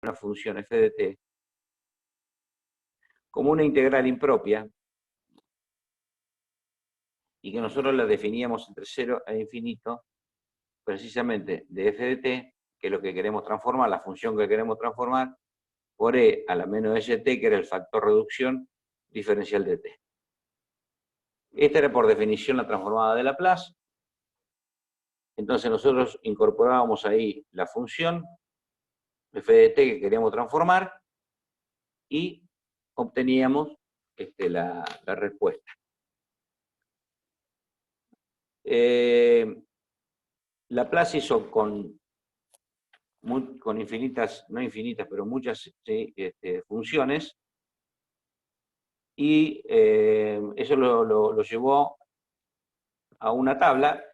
una función f de t como una integral impropia, y que nosotros la definíamos entre 0 e infinito, precisamente de f de t, que es lo que queremos transformar, la función que queremos transformar, por e a la menos st, que era el factor reducción diferencial de t. Esta era por definición la transformada de Laplace. Entonces nosotros incorporábamos ahí la función f de t que queríamos transformar y obteníamos la respuesta. Laplace hizo con infinitas, no infinitas, pero muchas funciones, y eso lo llevó a una tabla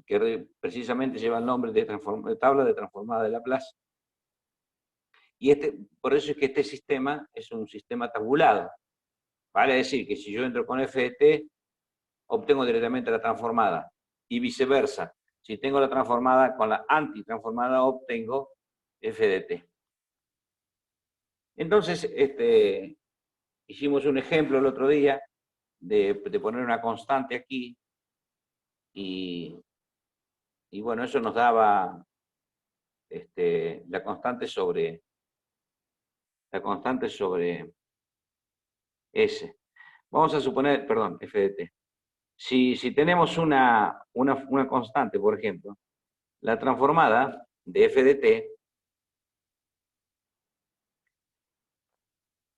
que precisamente lleva el nombre de tabla de transformada de Laplace. Y por eso es que este sistema es un sistema tabulado. Vale decir que si yo entro con f de t, obtengo directamente la transformada. Y viceversa. Si tengo la transformada con la antitransformada, obtengo f de t. Entonces, hicimos un ejemplo el otro día de poner una constante aquí. Y bueno, eso nos daba la constante sobre S. Vamos a suponer, perdón, f de t. Si tenemos una constante, por ejemplo, la transformada de f de t,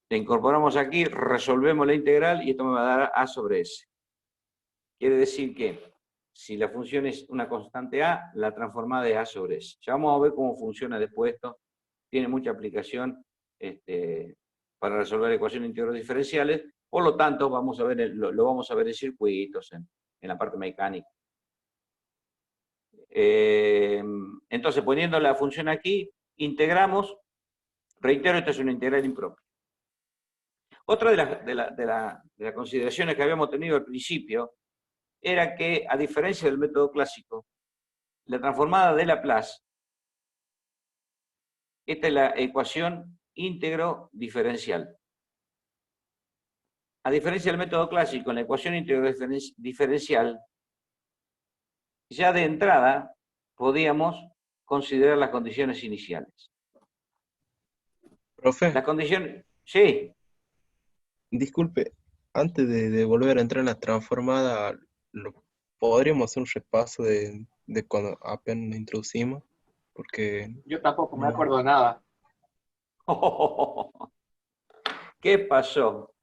la incorporamos aquí, resolvemos la integral y esto me va a dar a sobre s. Quiere decir que si la función es una constante a, la transformada es a sobre s. Ya vamos a ver cómo funciona después esto. Tiene mucha aplicación para resolver ecuaciones integrales diferenciales. Por lo tanto, vamos a ver lo vamos a ver en circuitos, en la parte mecánica. Entonces, poniendo la función aquí, integramos. Reitero, esta es una integral impropia. Otra de las consideraciones que habíamos tenido al principio era que, a diferencia del método clásico, la transformada de Laplace, esta es la ecuación íntegro diferencial. A diferencia del método clásico, en la ecuación íntegro diferencial, ya de entrada podíamos considerar las condiciones iniciales. Profe, Las condiciones, sí. disculpe, antes de volver a entrar en la transformada, ¿podríamos hacer un repaso de cuando apenas la introducimos? Porque Yo tampoco me no, acuerdo de nada. ¿Qué pasó?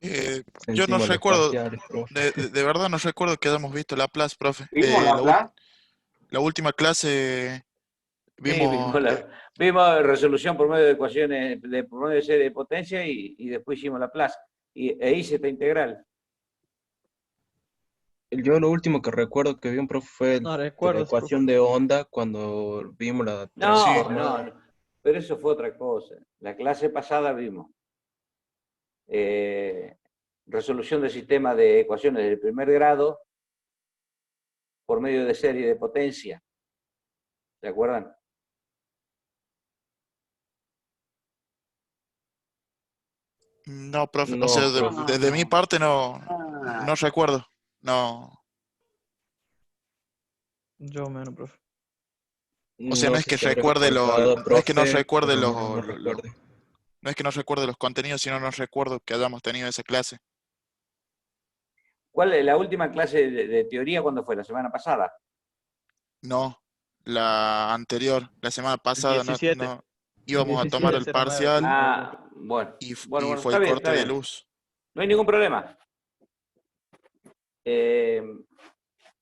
Yo no sentimos los recuerdo, parciales, profe. de verdad no recuerdo que hayamos visto Laplace, profe. ¿Vimos Laplace? La última clase Sí, vimos... vimos resolución por medio de ecuaciones, por medio de serie de potencia y después hicimos Laplace. E hice esta integral. Yo lo último que recuerdo que vi un profe fue No la recuerdo, ecuación de onda cuando vimos la No, transformada. no, pero eso fue otra cosa. La clase pasada vimos resolución del sistema de ecuaciones del primer grado por medio de serie de potencia. ¿Se acuerdan? No, profe, o No, sea, profe. de mi parte no Ah, recuerdo. No. yo menos, profe. O sea, no No es sé que si habré recuerde faltado, no es que no profe, recuerde pero no recuerdo. no es que no recuerde los contenidos, sino no recuerdo que hayamos tenido esa clase. ¿Cuál es la última clase de teoría? ¿Cuándo fue? ¿La semana pasada? No, la anterior, la semana pasada, 17. no íbamos a tomar el 1709, parcial creo que fue. Ah, bueno. y Bueno, fue el está corte de bien. luz. No hay ningún problema.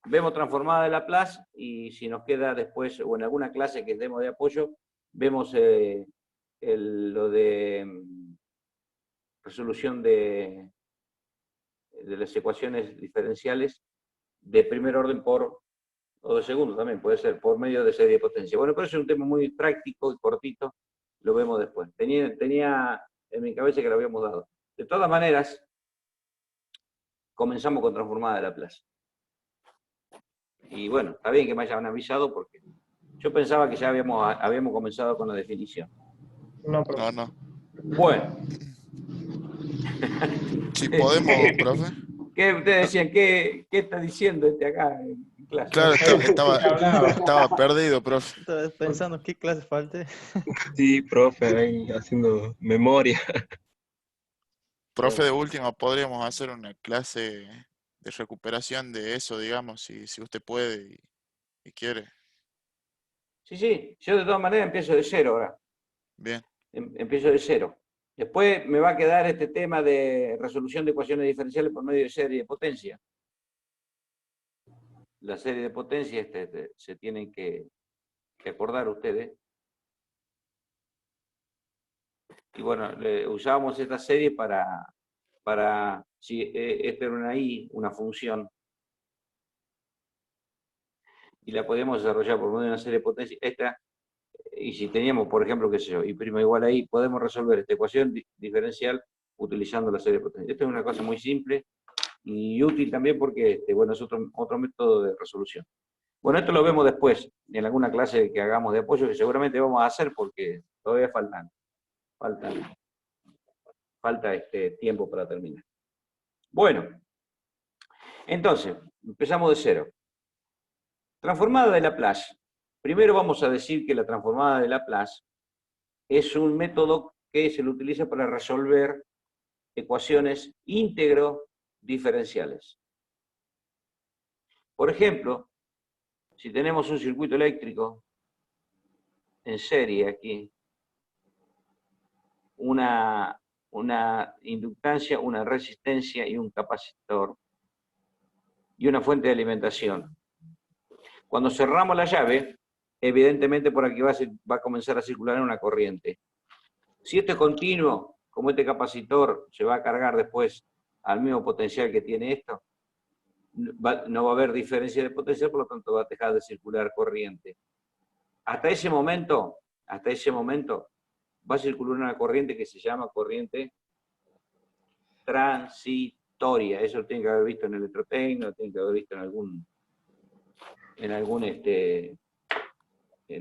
Vemos transformada de Laplace y si nos queda después, o en alguna clase que demos de apoyo, vemos lo de resolución de las ecuaciones diferenciales de primer orden o de segundo también, puede ser, por medio de serie de potencia. Bueno, pero eso es un tema muy práctico y cortito, lo vemos después. Tenía en mi cabeza que lo habíamos dado. De todas maneras, comenzamos con transformada de Laplace. Y bueno, está bien que me hayan avisado porque Yo pensaba que ya habíamos comenzado con la definición. No, profe. No. Bueno. Si podemos, profe. ¿Qué ustedes decían? ¿Qué está diciendo este acá en clase? Claro, Hablaba. estaba perdido, profe. Estaba pensando qué clase falte. Sí, profe, ahí haciendo memoria. Profe, de última, podríamos hacer una clase de recuperación de eso, digamos, si usted puede y quiere. Sí, yo de todas maneras empiezo de cero ahora. Bien. Empiezo de cero. Después me va a quedar este tema de resolución de ecuaciones diferenciales por medio de serie de potencia. La serie de potencia se tienen que acordar ustedes. Y bueno, usábamos esta serie para si esta era una I, una función, y la podemos desarrollar por medio de una serie de potencia. Y si teníamos, por ejemplo, qué sé yo, y' igual a I, podemos resolver esta ecuación diferencial utilizando la serie de potencia. Esto es una cosa muy simple y útil también porque bueno, es otro método de resolución. Bueno, esto lo vemos después, en alguna clase que hagamos de apoyo, que seguramente vamos a hacer porque todavía falta tiempo para terminar. Bueno, entonces, empezamos de cero. Transformada de Laplace. Primero vamos a decir que la transformada de Laplace es un método que se lo utiliza para resolver ecuaciones íntegro diferenciales. Por ejemplo, si tenemos un circuito eléctrico en serie aquí, una inductancia, una resistencia y un capacitor y una fuente de alimentación. Cuando cerramos la llave, evidentemente por aquí va a comenzar a circular una corriente. Si esto es continuo, como este capacitor se va a cargar después al mismo potencial que tiene esto, no va a haber diferencia de potencial, por lo tanto va a dejar de circular corriente. Hasta ese momento va a circular una corriente que se llama corriente transitoria. Eso lo tienen que haber visto en electrotecnia, lo tienen que haber visto en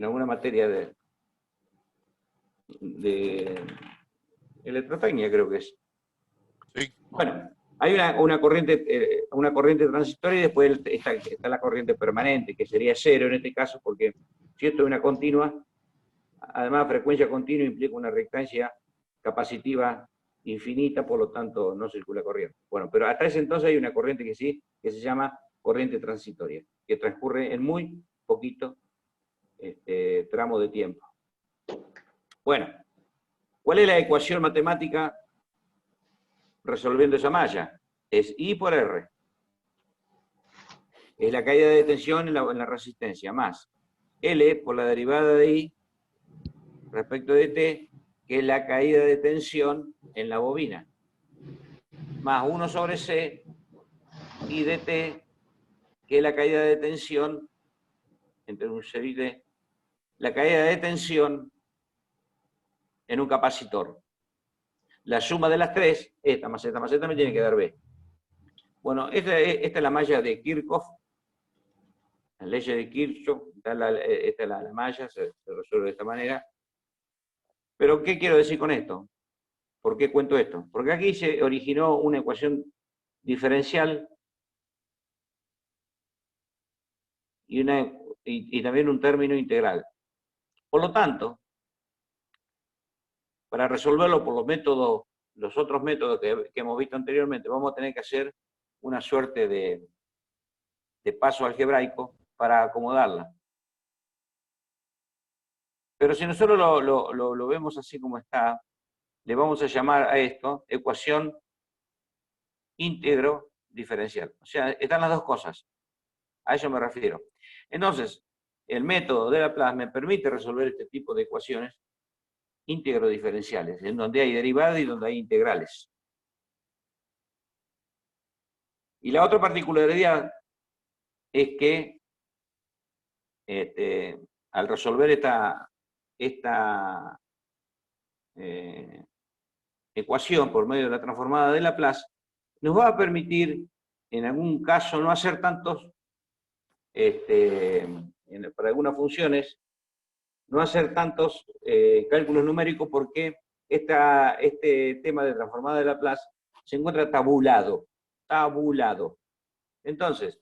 alguna materia de electrotecnia, creo que es. Sí. Bueno, hay una corriente transitoria y después está la corriente permanente, que sería cero en este caso, porque si esto es una continua, además frecuencia continua implica una reactancia capacitiva infinita, por lo tanto no circula corriente. Bueno, pero hasta ese entonces hay una corriente que sí, que se llama corriente transitoria, que transcurre en muy poquito tramo de tiempo. Bueno, ¿cuál es la ecuación matemática resolviendo esa malla? Es I por R. Es la caída de tensión en la resistencia, más L por la derivada de I respecto de T, que es la caída de tensión en la bobina, más 1 sobre C I de T, que es la caída de tensión entre un C y D, la caída de tensión en un capacitor. La suma de las tres, esta más esta me tiene que dar B. Bueno, esta es la malla de Kirchhoff, la ley de Kirchhoff, esta es la malla, se resuelve de esta manera. Pero, ¿qué quiero decir con esto? ¿Por qué cuento esto? Porque aquí se originó una ecuación diferencial y también un término integral. Por lo tanto, para resolverlo por los otros métodos que hemos visto anteriormente, vamos a tener que hacer una suerte de paso algebraico para acomodarla. Pero si nosotros lo vemos así como está, le vamos a llamar a esto ecuación íntegro diferencial. O sea, están las dos cosas. A eso me refiero. Entonces, el método de Laplace me permite resolver este tipo de ecuaciones íntegro diferenciales, en donde hay derivadas y donde hay integrales. Y la otra particularidad es que al resolver esta ecuación por medio de la transformada de Laplace, nos va a permitir, en algún caso, no hacer tantos, para algunas funciones, no hacer tantos cálculos numéricos porque este tema de transformada de Laplace se encuentra tabulado. Tabulado. Entonces,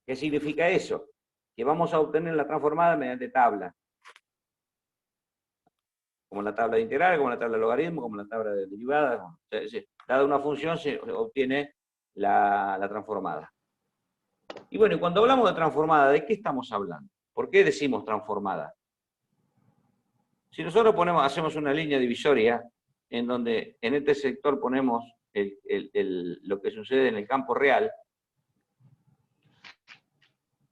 ¿qué significa eso? Que vamos a obtener la transformada mediante tabla. Como la tabla de integral, como la tabla de logaritmo, como la tabla de derivadas. Dada una función se obtiene la transformada. Y bueno, y cuando hablamos de transformada, ¿de qué estamos hablando? ¿Por qué decimos transformada? Si nosotros hacemos una línea divisoria en donde en este sector ponemos lo que sucede en el campo real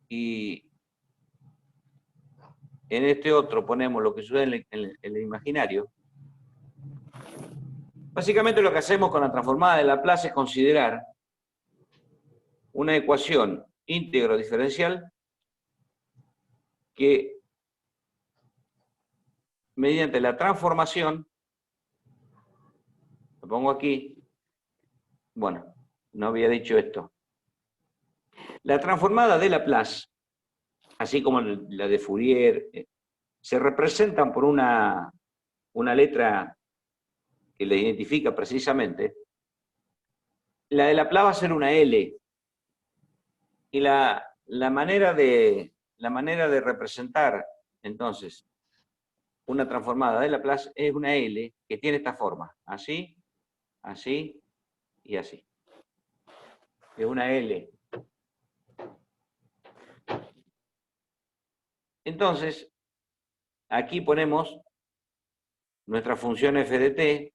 y en este otro ponemos lo que sucede en el imaginario, básicamente lo que hacemos con la transformada de Laplace es considerar una ecuación íntegro diferencial que mediante la transformación, lo pongo aquí, bueno, no había dicho esto. La transformada de Laplace, así como la de Fourier, se representan por una letra que le identifica precisamente. La de Laplace va a ser una L. Y la manera de representar, entonces, una transformada de Laplace es una L que tiene esta forma. Así, así y así. Es una L. Entonces, aquí ponemos nuestra función f de t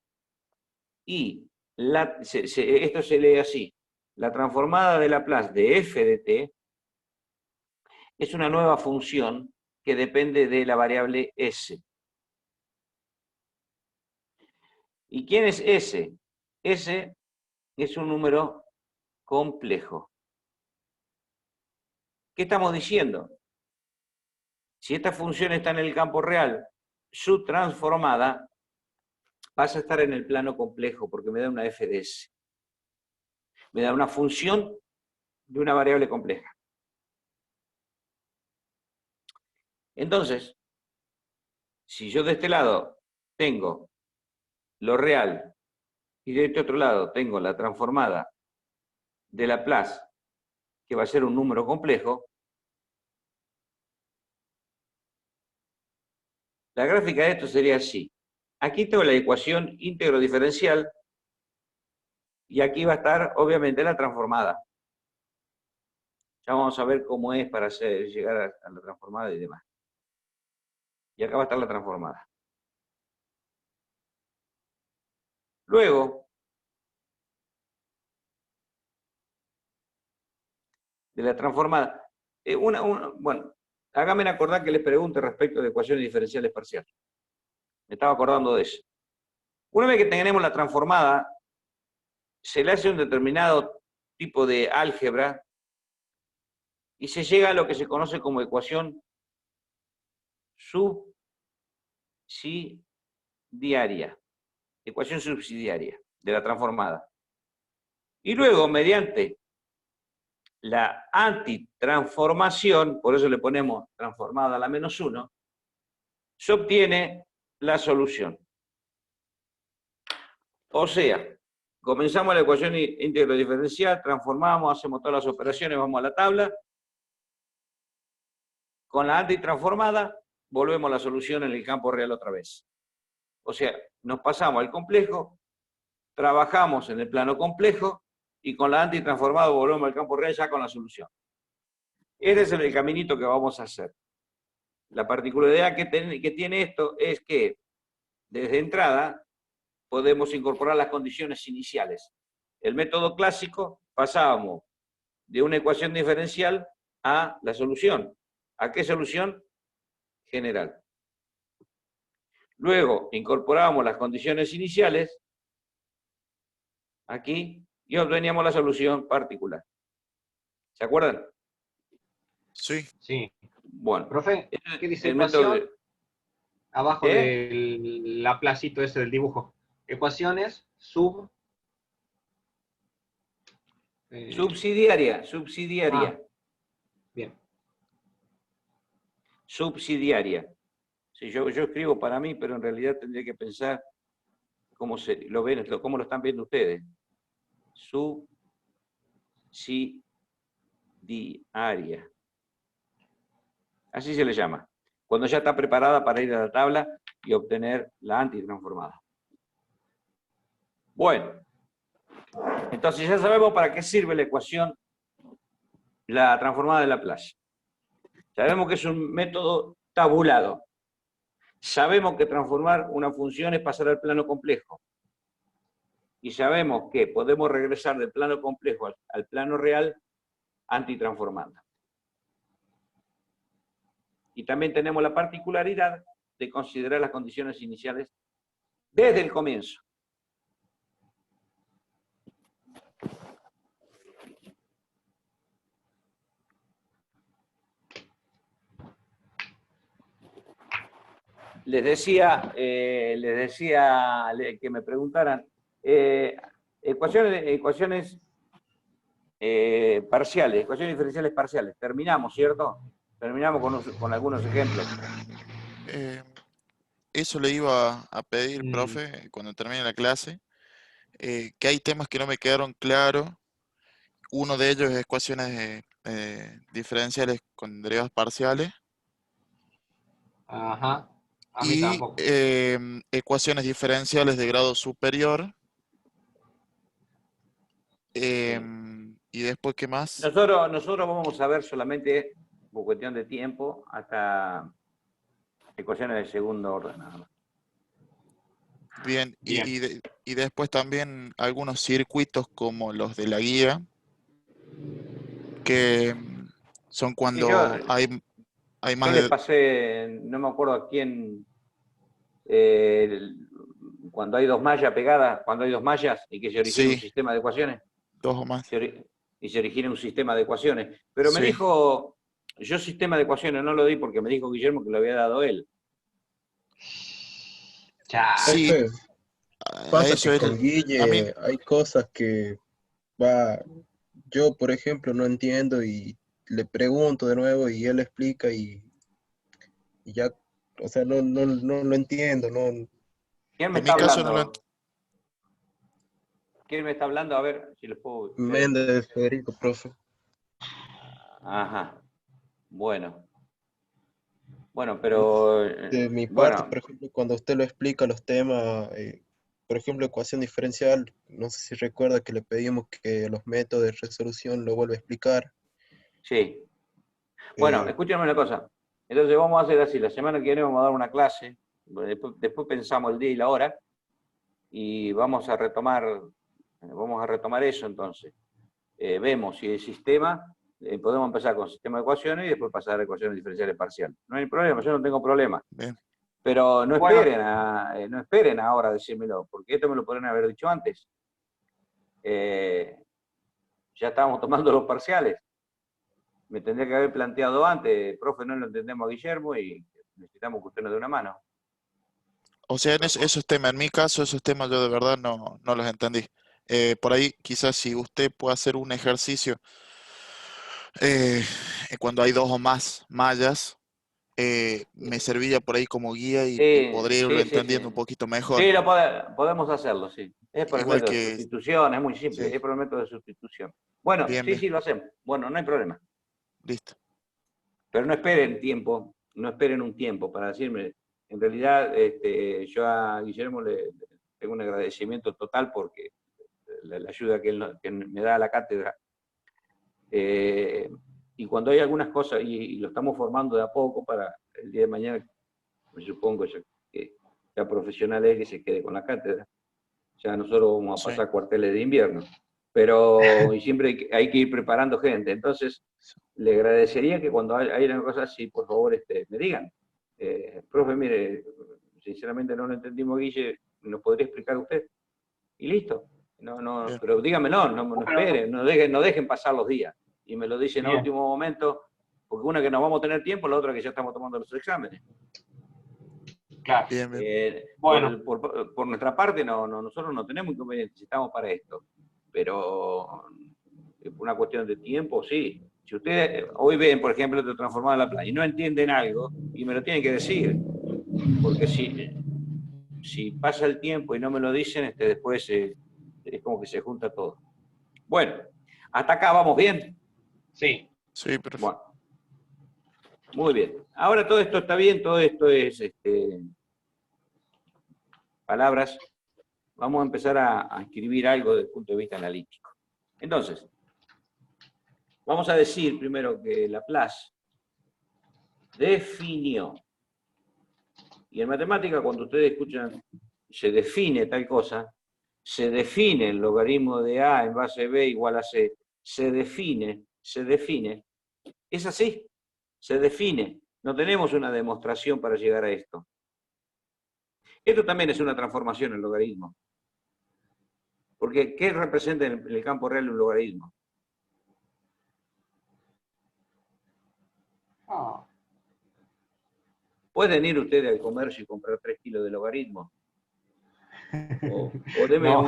y esto se lee así. La transformada de Laplace de f de t es una nueva función que depende de la variable s. ¿Y quién es s? S es un número complejo. ¿Qué estamos diciendo? Si esta función está en el campo real, su transformada pasa a estar en el plano complejo porque me da una f de s. Me da una función de una variable compleja. Entonces, si yo de este lado tengo lo real y de este otro lado tengo la transformada de Laplace, que va a ser un número complejo, la gráfica de esto sería así. Aquí tengo la ecuación íntegro diferencial y aquí va a estar, obviamente, la transformada. Ya vamos a ver cómo es para llegar a la transformada y demás. Y acá va a estar la transformada. Luego, de la transformada, bueno, háganme acordar que les pregunte respecto de ecuaciones diferenciales parciales. Me estaba acordando de eso. Una vez que tenemos la transformada, se le hace un determinado tipo de álgebra y se llega a lo que se conoce como ecuación subsidiaria. Ecuación subsidiaria de la transformada. Y luego, mediante la antitransformación, por eso le ponemos transformada a la -1, se obtiene la solución. O sea, comenzamos la ecuación íntegro diferencial, transformamos, hacemos todas las operaciones, vamos a la tabla. Con la antitransformada, volvemos a la solución en el campo real otra vez. O sea, nos pasamos al complejo, trabajamos en el plano complejo, y con la antitransformada volvemos al campo real ya con la solución. Este es el caminito que vamos a hacer. La particularidad que tiene esto es que, desde entrada, podemos incorporar las condiciones iniciales. El método clásico, pasábamos de una ecuación diferencial a la solución. ¿A qué solución? General. Luego, incorporábamos las condiciones iniciales, aquí, y obteníamos la solución particular. ¿Se acuerdan? Sí. Sí. Bueno. Profe, ¿qué dice el método ecuación? Abajo del Laplacito ese del dibujo. Ecuaciones subsidiaria. Ah, bien. Subsidiaria. Sí, yo escribo para mí, pero en realidad tendría que pensar cómo lo ven, cómo lo están viendo ustedes. Subsidiaria. Así se le llama. Cuando ya está preparada para ir a la tabla y obtener la antitransformada. Bueno, entonces ya sabemos para qué sirve la ecuación, la transformada de Laplace. Sabemos que es un método tabulado. Sabemos que transformar una función es pasar al plano complejo. Y sabemos que podemos regresar del plano complejo al plano real antitransformando. Y también tenemos la particularidad de considerar las condiciones iniciales desde el comienzo. Les decía que me preguntaran, ecuaciones parciales, ecuaciones diferenciales parciales. Terminamos, ¿cierto? Terminamos con algunos ejemplos. Eso le iba a pedir, profe, cuando termine la clase, que hay temas que no me quedaron claros. Uno de ellos es ecuaciones diferenciales con derivadas parciales. Ajá. A mí Y tampoco. ecuaciones diferenciales de grado superior. Y después, ¿qué más? Nosotros vamos a ver solamente, por cuestión de tiempo, hasta ecuaciones de segundo orden. Nada más. Bien, Bien. Y después también algunos circuitos como los de la guía, que son cuando hay más Yo les pasé, no me acuerdo a quién, cuando hay dos mallas pegadas, cuando hay dos mallas y que se origina un sistema de ecuaciones. Dos o más. Y se origina un sistema de ecuaciones. Pero me Sí. dijo, yo sistema de ecuaciones no lo di porque me dijo Guillermo que lo había dado él. Sí, Profe, pasa eso que es, con Guille hay cosas que yo por ejemplo no entiendo y le pregunto de nuevo y él explica y ya, o sea, no lo entiendo, no. ¿Quién me en está mi caso no hablando? lo ¿Quién me está hablando? A ver si les puedo... Méndez Federico, profe. Ajá. Bueno, pero... De mi parte, bueno, por ejemplo, cuando usted lo explica los temas, por ejemplo, ecuación diferencial, no sé si recuerda que le pedimos que los métodos de resolución lo vuelva a explicar. sí. Bueno, escúchenme una cosa. Entonces vamos a hacer así, la semana que viene vamos a dar una clase, después pensamos el día y la hora, y vamos a retomar eso entonces. Vemos si el sistema, podemos empezar con sistema de ecuaciones y después pasar a ecuaciones diferenciales parciales. No hay problema, yo no tengo problema. Bien. Pero no esperen ahora a decírmelo, porque esto me lo podrían haber dicho antes. Ya estábamos tomando los parciales. Me tendría que haber planteado antes, profe, no lo entendemos a Guillermo y necesitamos que usted nos dé una mano. O sea, esos temas, en mi caso, esos temas yo de verdad no los entendí. Por ahí, quizás si usted puede hacer un ejercicio cuando hay dos o más mallas, me serviría por ahí como guía y podría irlo entendiendo un poquito mejor. Sí, podemos hacerlo, sí. Es por el Igual método de que... sustitución, es muy simple, Sí. es por el método de sustitución. Bueno, Bien, sí, bien. sí, lo hacemos. Bueno, no hay problema. Listo. Pero no esperen tiempo, no esperen un tiempo para decirme. En realidad, yo a Guillermo le tengo un agradecimiento total porque la ayuda que me da a la cátedra. Y cuando hay algunas cosas, y lo estamos formando de a poco para el día de mañana, me supongo que ya profesional es que se quede con la cátedra. Ya nosotros vamos a pasar cuarteles de invierno. Pero y siempre hay que ir preparando gente. Entonces, le agradecería que cuando haya una cosa así, por favor, me digan. Profe, mire, sinceramente no lo entendimos, Guille, ¿nos podría explicar usted? Y listo. No, pero dígamelo, no esperen, no dejen pasar los días. Y me lo dicen a último momento, porque una que no vamos a tener tiempo, la otra que ya estamos tomando los exámenes. Claro. Bien, bien. Bueno. Por nuestra parte, nosotros no tenemos inconvenientes, estamos para esto. Pero por una cuestión de tiempo, sí. Si ustedes hoy ven, por ejemplo, esto transformado en la playa y no entienden algo, y me lo tienen que decir. porque si pasa el tiempo y no me lo dicen, después es como que se junta todo. Bueno, hasta acá vamos bien. Sí. Sí, profe. Bueno, muy bien. Ahora todo esto está bien, todo esto es palabras. Vamos a empezar a escribir algo desde el punto de vista analítico. Entonces, vamos a decir primero que Laplace definió. Y en matemática, cuando ustedes escuchan, se define tal cosa, se define el logaritmo de A en base B igual a C, se define, es así, se define. No tenemos una demostración para llegar a esto. Esto también es una transformación en logaritmo. Porque, ¿qué representa en el campo real un logaritmo? ¿Pueden ir ustedes al comercio y comprar 3 kilos de logaritmo? O deme No.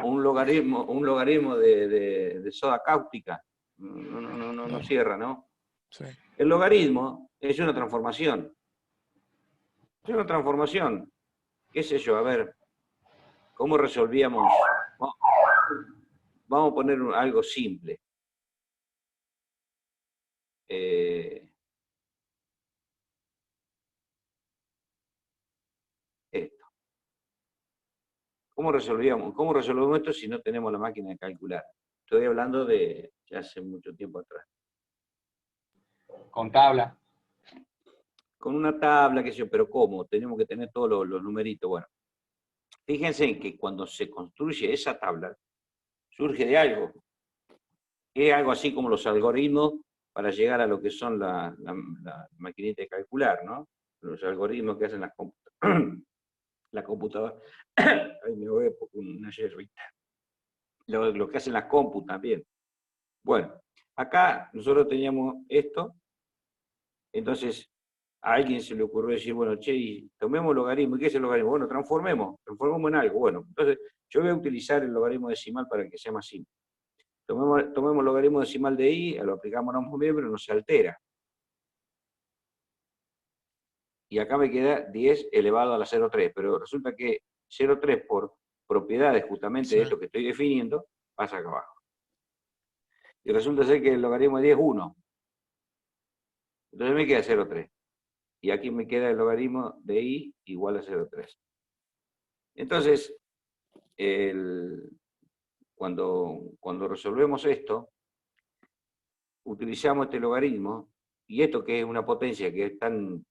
un logaritmo de soda cáustica. No cierra, ¿no? Sí. El logaritmo es una transformación. Es una transformación. ¿Qué sé yo? A ver, ¿cómo resolvíamos? Vamos a poner algo simple. Esto. ¿Cómo resolvemos esto si no tenemos la máquina de calcular? Estoy hablando de ya hace mucho tiempo atrás. Con tabla. Con una tabla, qué sé yo, pero ¿cómo? Tenemos que tener todos los numeritos. Bueno, fíjense en que cuando se construye esa tabla, surge de algo. Es algo así como los algoritmos para llegar a lo que son la maquinita de calcular, ¿no? Los algoritmos que hacen la computadora. Ay, me voy por una yerrita. Lo que hacen las compu también. Bueno, acá nosotros teníamos esto, entonces a alguien se le ocurrió decir, bueno, che, tomemos logaritmo. ¿Y qué es el logaritmo? Bueno, transformemos en algo. Bueno, entonces yo voy a utilizar el logaritmo decimal para que sea más simple. Tomemos el logaritmo decimal de i, lo aplicamos a un miembro, no se altera. Y acá me queda 10 elevado a la 0,3, pero resulta que 0,3 por propiedades justamente de esto que estoy definiendo, pasa acá abajo. Y resulta ser que el logaritmo de 10 es 1. Entonces me queda 0,3. Y aquí me queda el logaritmo de i igual a 0,3. Entonces, cuando resolvemos esto, utilizamos este logaritmo, y esto que es una potencia que es tan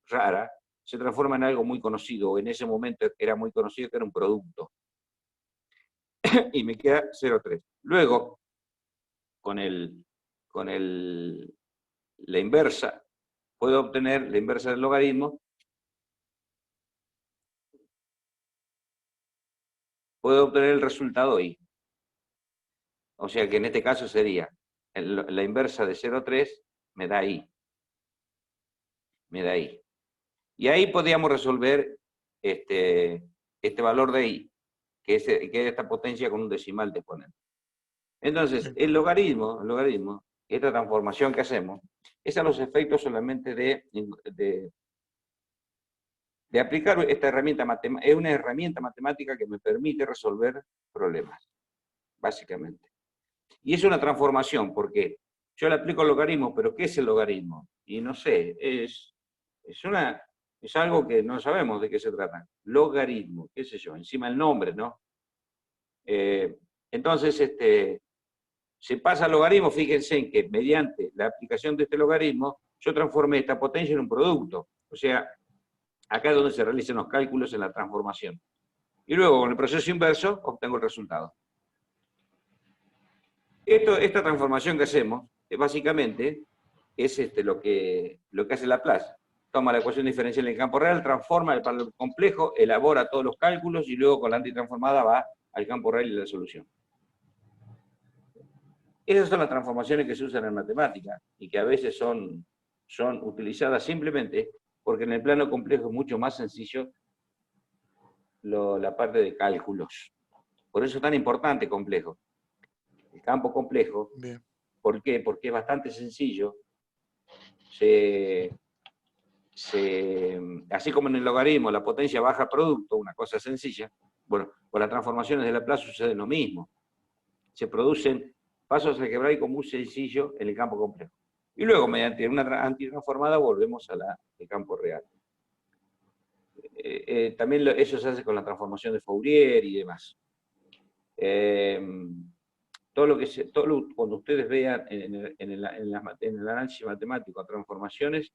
rara, se transforma en algo muy conocido, o en ese momento era muy conocido, que era un producto. Y me queda 0,3. Luego, con la inversa, puedo obtener la inversa del logaritmo, puedo obtener el resultado i. O sea que en este caso sería la inversa de 0,3 me da i. Me da i. Y ahí podríamos resolver este valor de i, que es esta potencia con un decimal de exponente. Entonces, el logaritmo, esta transformación que hacemos, es a los efectos solamente de aplicar esta herramienta matemática. Es una herramienta matemática que me permite resolver problemas, básicamente. Y es una transformación, porque yo le aplico el logaritmo, pero ¿qué es el logaritmo? Y no sé, es algo que no sabemos de qué se trata. Logaritmo, qué sé yo, encima el nombre, ¿no? Entonces, se pasa al logaritmo, fíjense en que mediante la aplicación de este logaritmo, yo transformé esta potencia en un producto. O sea, acá es donde se realizan los cálculos en la transformación. Y luego, con el proceso inverso, obtengo el resultado. Esta transformación que hacemos, básicamente, es lo que hace Laplace. Toma la ecuación diferencial en campo real, transforma el valor complejo, elabora todos los cálculos y luego con la antitransformada va al campo real y la solución. Esas son las transformaciones que se usan en matemática y que a veces son utilizadas simplemente porque en el plano complejo es mucho más sencillo la parte de cálculos. Por eso es tan importante complejo. El campo complejo. Bien. ¿Por qué? Porque es bastante sencillo. Se así como en el logaritmo la potencia baja producto, una cosa sencilla, bueno, con las transformaciones de Laplace sucede lo mismo. Se producen pasos algebraicos muy sencillos en el campo complejo. Y luego, mediante una antitransformada, volvemos al campo real. También eso se hace con la transformación de Fourier y demás. Cuando ustedes vean en el análisis matemático transformaciones,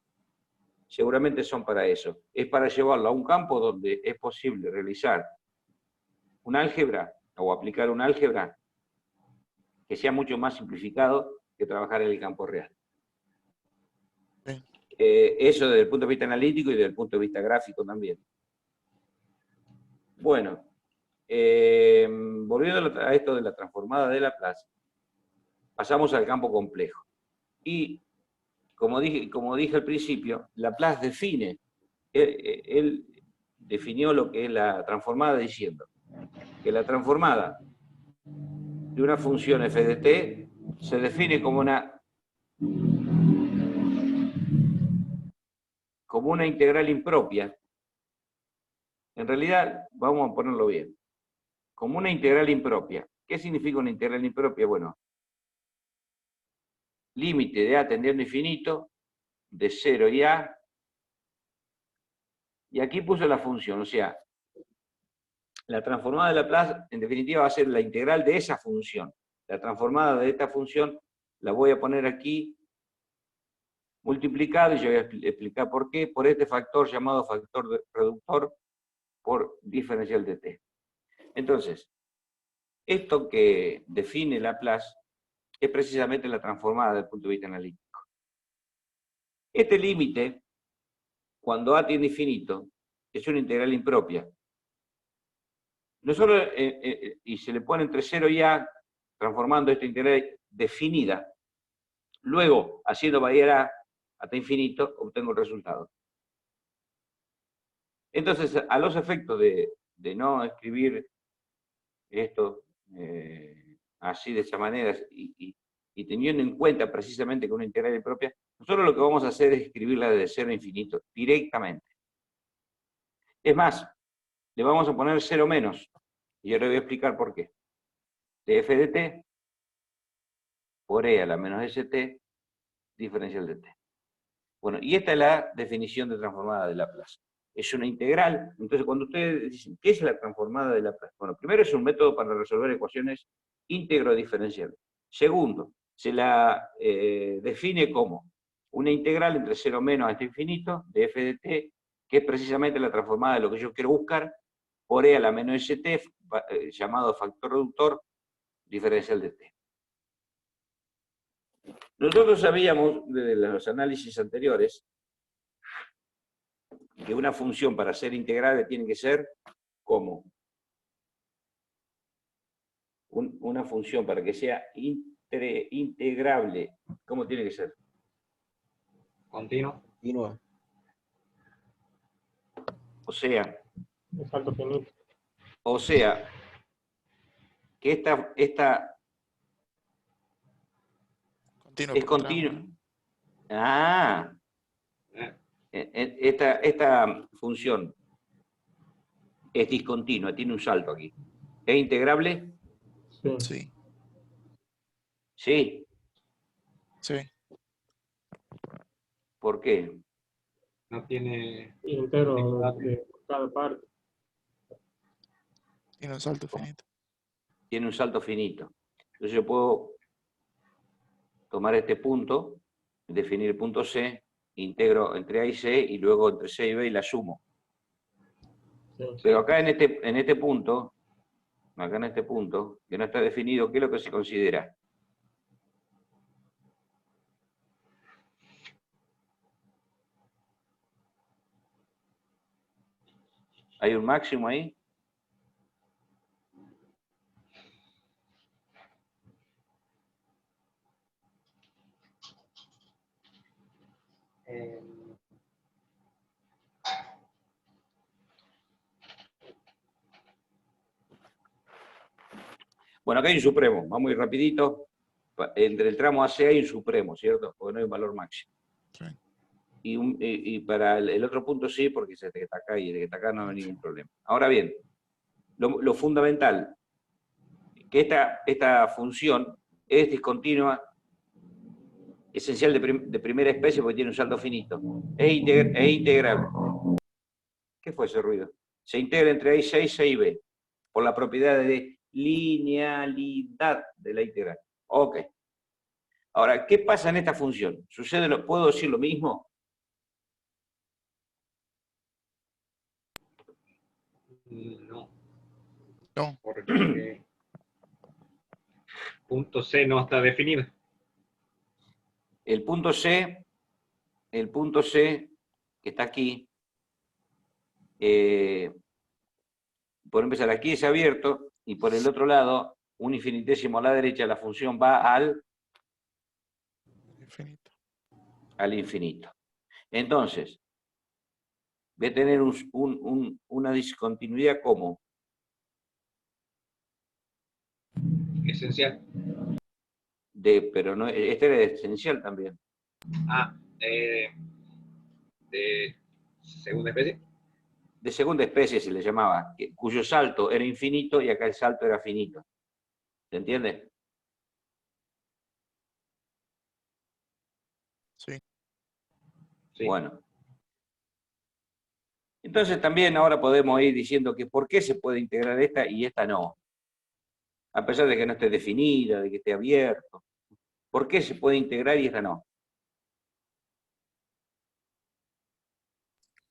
seguramente son para eso. Es para llevarlo a un campo donde es posible realizar un álgebra o aplicar un álgebra que sea mucho más simplificado que trabajar en el campo real. Eso desde el punto de vista analítico y desde el punto de vista gráfico también. Bueno, volviendo a esto de la transformada de Laplace, pasamos al campo complejo. Y, como dije al principio, Laplace define, él definió lo que es la transformada diciendo que la transformada de una función f de t se define como una integral impropia. En realidad, vamos a ponerlo bien, como una integral impropia. ¿Qué significa una integral impropia? Bueno, límite de a tendiendo a infinito, de 0 y a, y aquí puso la función, o sea, la transformada de Laplace, en definitiva, va a ser la integral de esa función. La transformada de esta función la voy a poner aquí multiplicado, y yo voy a explicar por qué, por este factor llamado factor reductor por diferencial de t. Entonces, esto que define Laplace es precisamente la transformada desde el punto de vista analítico. Este límite, cuando a tiende a infinito, es una integral impropia. No solo, y se le pone entre 0 y a, transformando esta integral definida. Luego, haciendo variar a hasta infinito, obtengo el resultado. Entonces, a los efectos de no escribir esto así de esa manera, y teniendo en cuenta precisamente que una integral impropia, nosotros lo que vamos a hacer es escribirla desde 0 a infinito, directamente. Es más, le vamos a poner 0 menos, y ahora voy a explicar por qué. De f de t por e a la menos st diferencial de t. Bueno, y esta es la definición de transformada de Laplace. Es una integral. Entonces, cuando ustedes dicen, ¿qué es la transformada de Laplace? Bueno, primero es un método para resolver ecuaciones íntegro-diferenciales. Segundo, se la define como una integral entre 0 menos hasta infinito de f de t, que es precisamente la transformada de lo que yo quiero buscar, por e a la menos st, llamado factor reductor diferencial de t. Nosotros sabíamos, desde los análisis anteriores, que una función para ser integrable tiene que ser como una función para que sea integrable, ¿cómo tiene que ser? Continuo. Continua. O sea, Un salto finito. Que esta Continuo es por tramo, continua. ¿no? Ah, esta función es discontinua, tiene un salto aquí. ¿Es integrable? Sí. Sí, Sí. sí. ¿Por qué? No tiene... Y entero de cada parte. Tiene un salto finito. Tiene un salto finito. Entonces yo puedo tomar este punto, definir el punto C, integro entre A y C, y luego entre C y B y la sumo. Sí. Pero acá en este punto, que no está definido, ¿qué es lo que se considera? ¿Hay un máximo ahí? Bueno, acá hay un supremo, vamos a ir rapidito. Entre el tramo AC hay un supremo, ¿cierto? Porque no hay un valor máximo. Sí. y para el otro punto sí, porque es este que está acá y el que está acá no hay ningún problema. Ahora bien, lo fundamental, que esta función es discontinua, esencial de primera especie porque tiene un saldo finito. Es integrable. ¿Qué fue ese ruido? Se integra entre A6 y A6B por la propiedad de linealidad de la integral. Ok. Ahora, ¿qué pasa en esta función? ¿Puedo decir lo mismo? No, No, porque punto C no está definido. El punto C, que está aquí, por empezar, aquí es abierto, y por el otro lado, un infinitésimo a la derecha, la función va al infinito. infinito. Entonces, voy a tener una discontinuidad como Esencial. pero no, este era esencial también. De segunda especie. De segunda especie se le llamaba, cuyo salto era infinito y acá el salto era finito. ¿Se entiende? Sí. Sí. Bueno. Entonces también ahora podemos ir diciendo que por qué se puede integrar esta y esta no. A pesar de que no esté definida, de que esté abierto. ¿Por qué se puede integrar y esta no?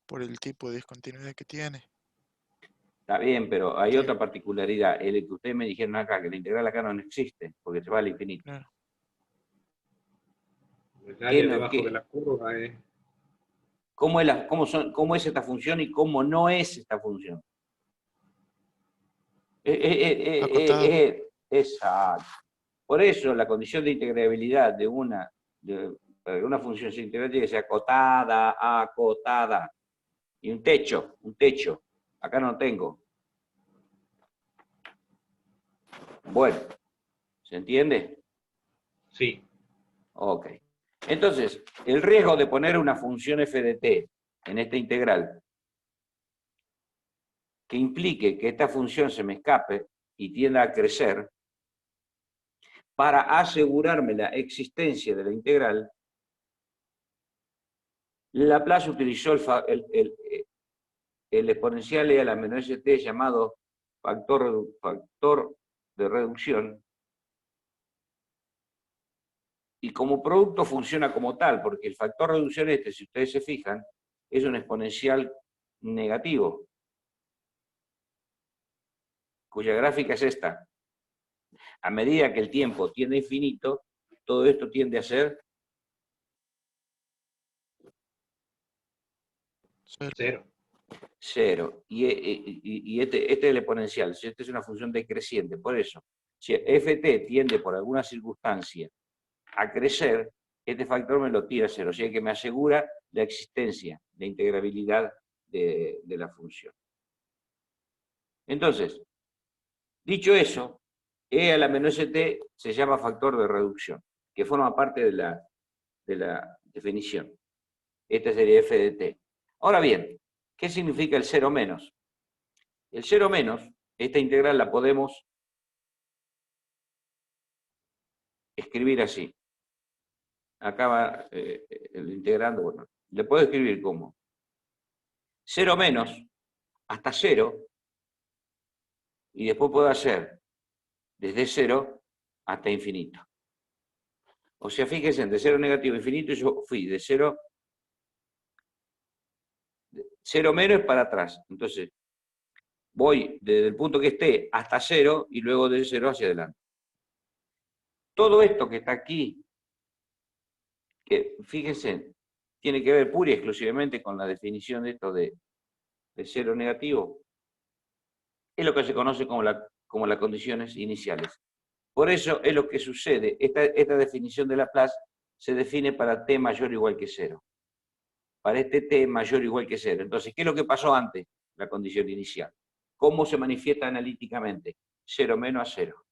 Por el tipo de discontinuidad que tiene. Está bien, pero hay Sí. otra particularidad. El que ustedes me dijeron acá, que la integral acá no existe, porque se va al infinito. Claro. El área debajo de la curva es... ¿Cómo es esta función y cómo no es esta función? Acotado. Exacto. Por eso la condición de integrabilidad de una función sin integral tiene que ser acotada. Y un techo. Acá no tengo. Bueno, ¿se entiende? Sí. Ok. Entonces, el riesgo de poner una función f de t en esta integral que implique que esta función se me escape y tienda a crecer, para asegurarme la existencia de la integral, Laplace utilizó el exponencial e a la menor st llamado factor de reducción, y como producto funciona como tal, porque el factor de reducción si ustedes se fijan, es un exponencial negativo, cuya gráfica es esta. A medida que el tiempo tiende a infinito, todo esto tiende a ser Cero. cero. Y este es el exponencial, esta es una función decreciente. Por eso, si ft tiende por alguna circunstancia a crecer, este factor me lo tira a cero, o sea que me asegura la existencia, la integrabilidad de la función. Entonces, dicho eso, e a la menor st se llama factor de reducción, que forma parte de la definición. Esta sería f de t. Ahora bien, ¿qué significa el cero menos? El cero menos, esta integral la podemos escribir así. Acá va el integrando, bueno, le puedo escribir como 0 menos hasta 0, y después puedo hacer desde 0 hasta infinito. O sea, fíjense, de 0 negativo a infinito yo fui de 0 menos para atrás. Entonces, voy desde el punto que esté hasta 0 y luego de 0 hacia adelante. Todo esto que está aquí, que fíjense, tiene que ver pura y exclusivamente con la definición de esto de 0 negativo, es lo que se conoce como las condiciones iniciales. Por eso es lo que sucede. Esta definición de Laplace se define para t mayor o igual que 0. Para este t mayor o igual que 0. Entonces, ¿qué es lo que pasó antes? La condición inicial. ¿Cómo se manifiesta analíticamente? 0 menos a 0.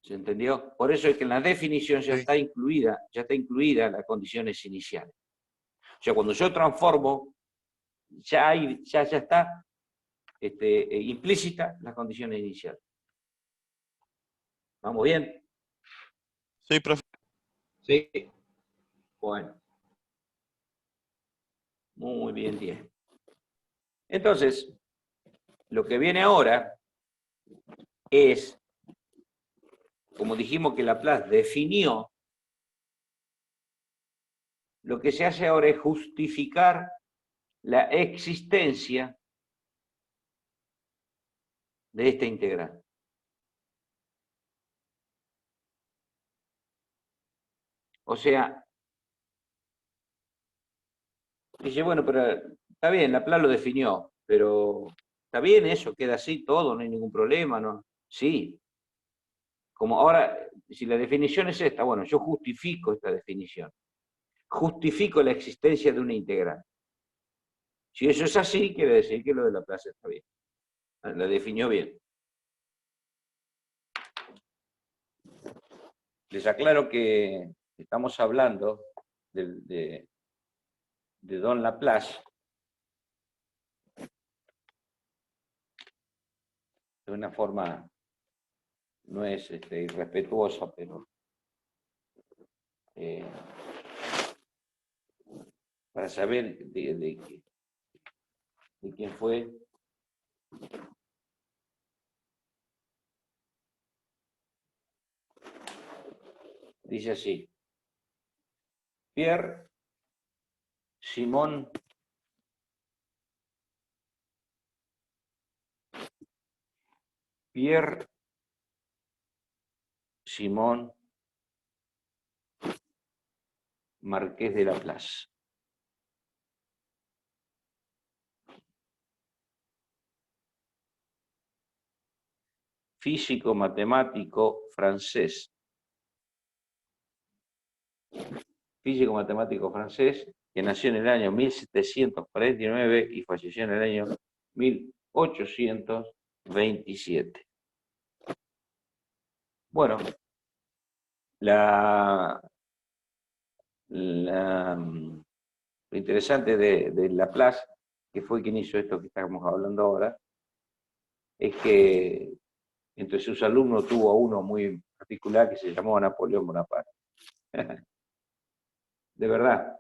¿Se entendió? Por eso es que en la definición ya Sí. está incluida las condiciones iniciales. O sea, cuando yo transformo, ya está implícita las condiciones iniciales. ¿Vamos bien? Sí, profe. Sí. Bueno. Muy bien, 10. Entonces, lo que viene ahora es, como dijimos que Laplace definió, lo que se hace ahora es justificar la existencia de esta integral. O sea, dice, bueno, pero está bien, Laplace lo definió, pero está bien eso, queda así todo, no hay ningún problema, ¿no? Sí. Como ahora, si la definición es esta, bueno, yo justifico esta definición. Justifico la existencia de una integral. Si eso es así, quiere decir que lo de Laplace está bien. La definió bien. Les aclaro que estamos hablando de Don Laplace de una forma, no es irrespetuosa, pero para saber de quién fue. Dice así: Pierre Simon Marqués de Laplace. Físico matemático francés. Físico matemático francés que nació en el año 1749 y falleció en el año 1827. Bueno, lo interesante de Laplace, que fue quien hizo esto que estamos hablando ahora, es que entre sus alumnos tuvo a uno muy particular que se llamó Napoleón Bonaparte. De verdad.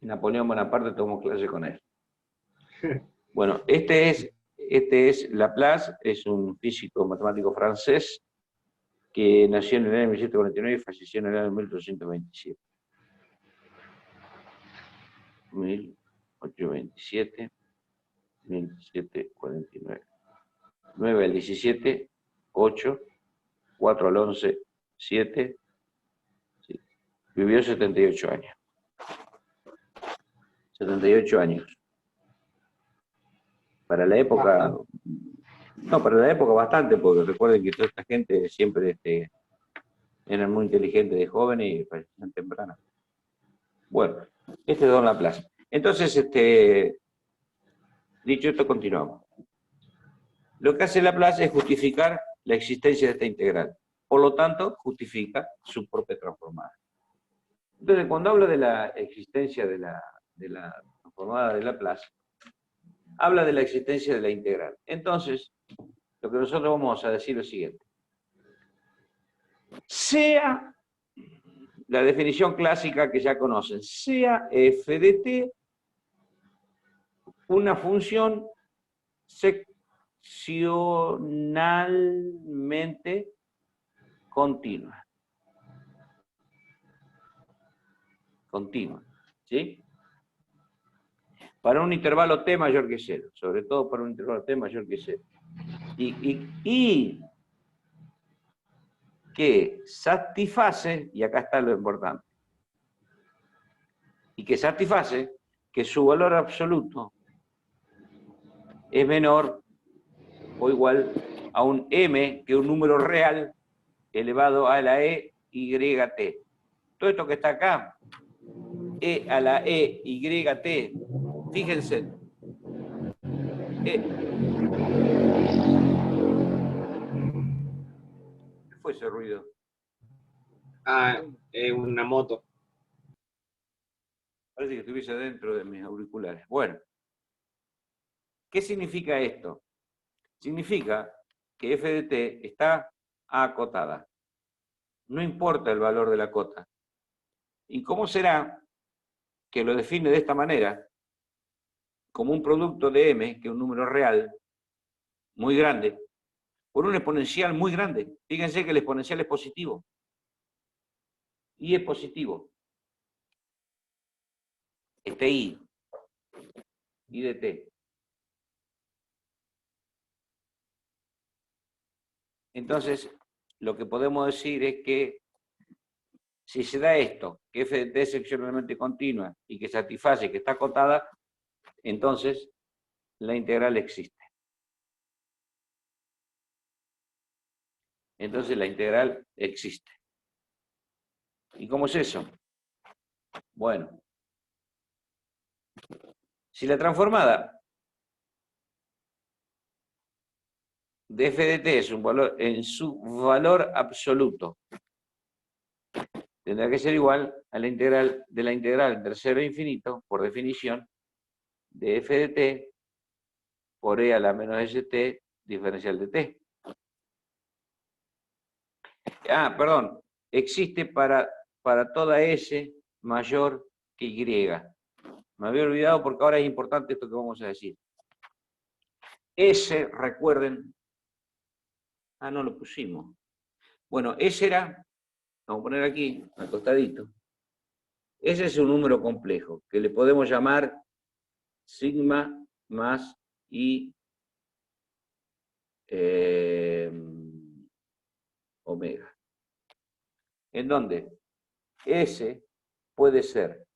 Napoleón Bonaparte tomó clase con él. Bueno, este es Laplace, es un físico matemático francés que nació en el año 1749 y falleció en el año 1827. 1827, 1749. 9 al 17, 8, 4 al 11, 7. Sí. Vivió 78 años. 78 años. Para la época... No, para la época bastante, porque recuerden que toda esta gente siempre eran muy inteligentes de jóvenes y fallecían temprano. Bueno, este es Don Laplace. Entonces, dicho esto, continuamos. Lo que hace Laplace es justificar la existencia de esta integral. Por lo tanto, justifica su propia transformada. Entonces, cuando habla de la existencia de la transformada de Laplace, habla de la existencia de la integral. Entonces, lo que nosotros vamos a decir es lo siguiente. Sea la definición clásica que ya conocen, sea f de t una función seccionalmente continua. Continua, ¿sí? Para un intervalo t mayor que 0, sobre todo para un intervalo t mayor que 0. Y que satisface, y acá está lo importante, y que satisface que su valor absoluto es menor o igual a un m, que es un número real, elevado a la EYT. Todo esto que está acá, e a la EYT, fíjense, fue ese ruido? Ah, una moto. Parece que estuviese dentro de mis auriculares. Bueno, ¿qué significa esto? Significa que f de t está acotada. No importa el valor de la cota. ¿Y cómo será que lo define de esta manera? Como un producto de m, que es un número real, muy grande, por un exponencial muy grande. Fíjense que el exponencial es positivo. Y es positivo. Este i de t. Entonces, lo que podemos decir es que si se da esto, que f de t es excepcionalmente continua y que satisface que está acotada, entonces la integral existe. Entonces la integral existe. ¿Y cómo es eso? Bueno, si la transformada de f de t es un valor en su valor absoluto, tendrá que ser igual a la integral de la integral del 0 a infinito, por definición, de f de t por e a la menos st diferencial de t. Ah, perdón, existe para toda s mayor que y. Me había olvidado porque ahora es importante esto que vamos a decir. S, recuerden. Ah, no lo pusimos. Bueno, S era, vamos a poner aquí, al costadito. Ese es un número complejo, que le podemos llamar sigma más i omega. ¿En dónde? S puede ser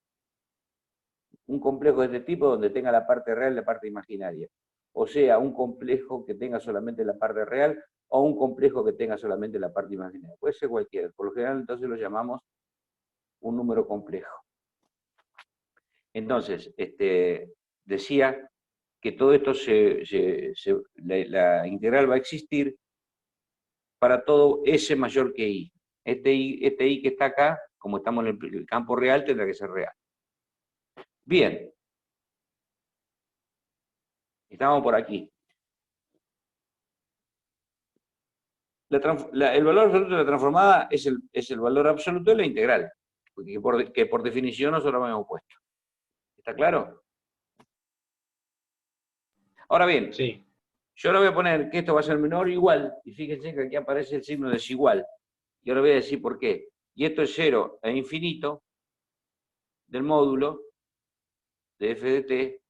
un complejo de este tipo donde tenga la parte real y la parte imaginaria. O sea, un complejo que tenga solamente la parte real o un complejo que tenga solamente la parte imaginaria. Puede ser cualquiera. Por lo general, entonces lo llamamos un número complejo. Entonces, decía que todo esto la integral va a existir para todo S mayor que I. Este I que está acá, como estamos en el campo real, tendrá que ser real. Bien. Estamos por aquí. El valor absoluto de la transformada es el valor absoluto de la integral, que por definición nosotros habíamos puesto. ¿Está claro? Ahora bien, Sí. yo le voy a poner que esto va a ser menor o igual, y fíjense que aquí aparece el signo desigual. Y ahora voy a decir por qué. Y esto es 0 e infinito del módulo de f de t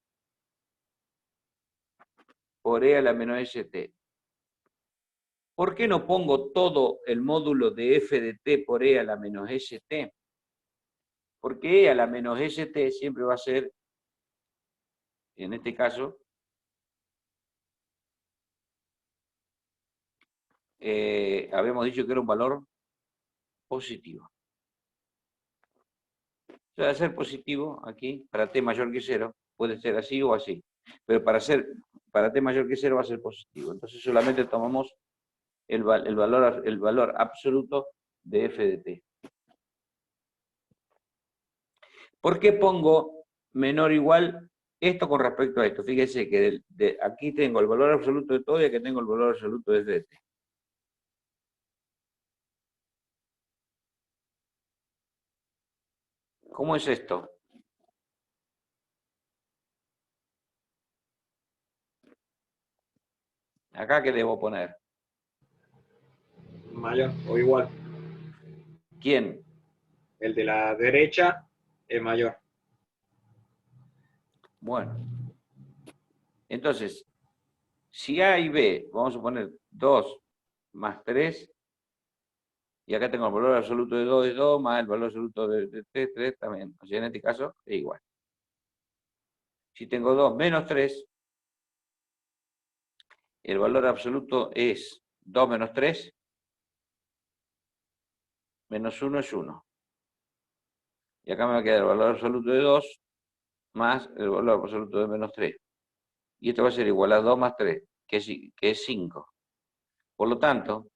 por e a la menos st. ¿Por qué no pongo todo el módulo de f de t por e a la menos st? Porque e a la menos st siempre va a ser, en este caso, habíamos dicho que era un valor positivo. O sea, ser positivo aquí, para t mayor que 0, puede ser así o así. Pero para t mayor que 0 va a ser positivo. Entonces solamente tomamos el valor absoluto de f de t. ¿Por qué pongo menor o igual esto con respecto a esto? Fíjense que aquí tengo el valor absoluto de todo y aquí tengo el valor absoluto de f de t. ¿Cómo es esto? ¿Acá qué debo poner? Mayor o igual. ¿Quién? El de la derecha es mayor. Bueno. Entonces, si A y B, vamos a poner 2 más 3, y acá tengo el valor absoluto de 2 de 2, más el valor absoluto de 3, 3 también. O sea, en este caso es igual. Si tengo 2 menos 3, el valor absoluto es 2 menos 3, menos 1 es 1. Y acá me va a quedar el valor absoluto de 2 más el valor absoluto de menos 3. Y esto va a ser igual a 2 más 3, que es 5. Por lo tanto,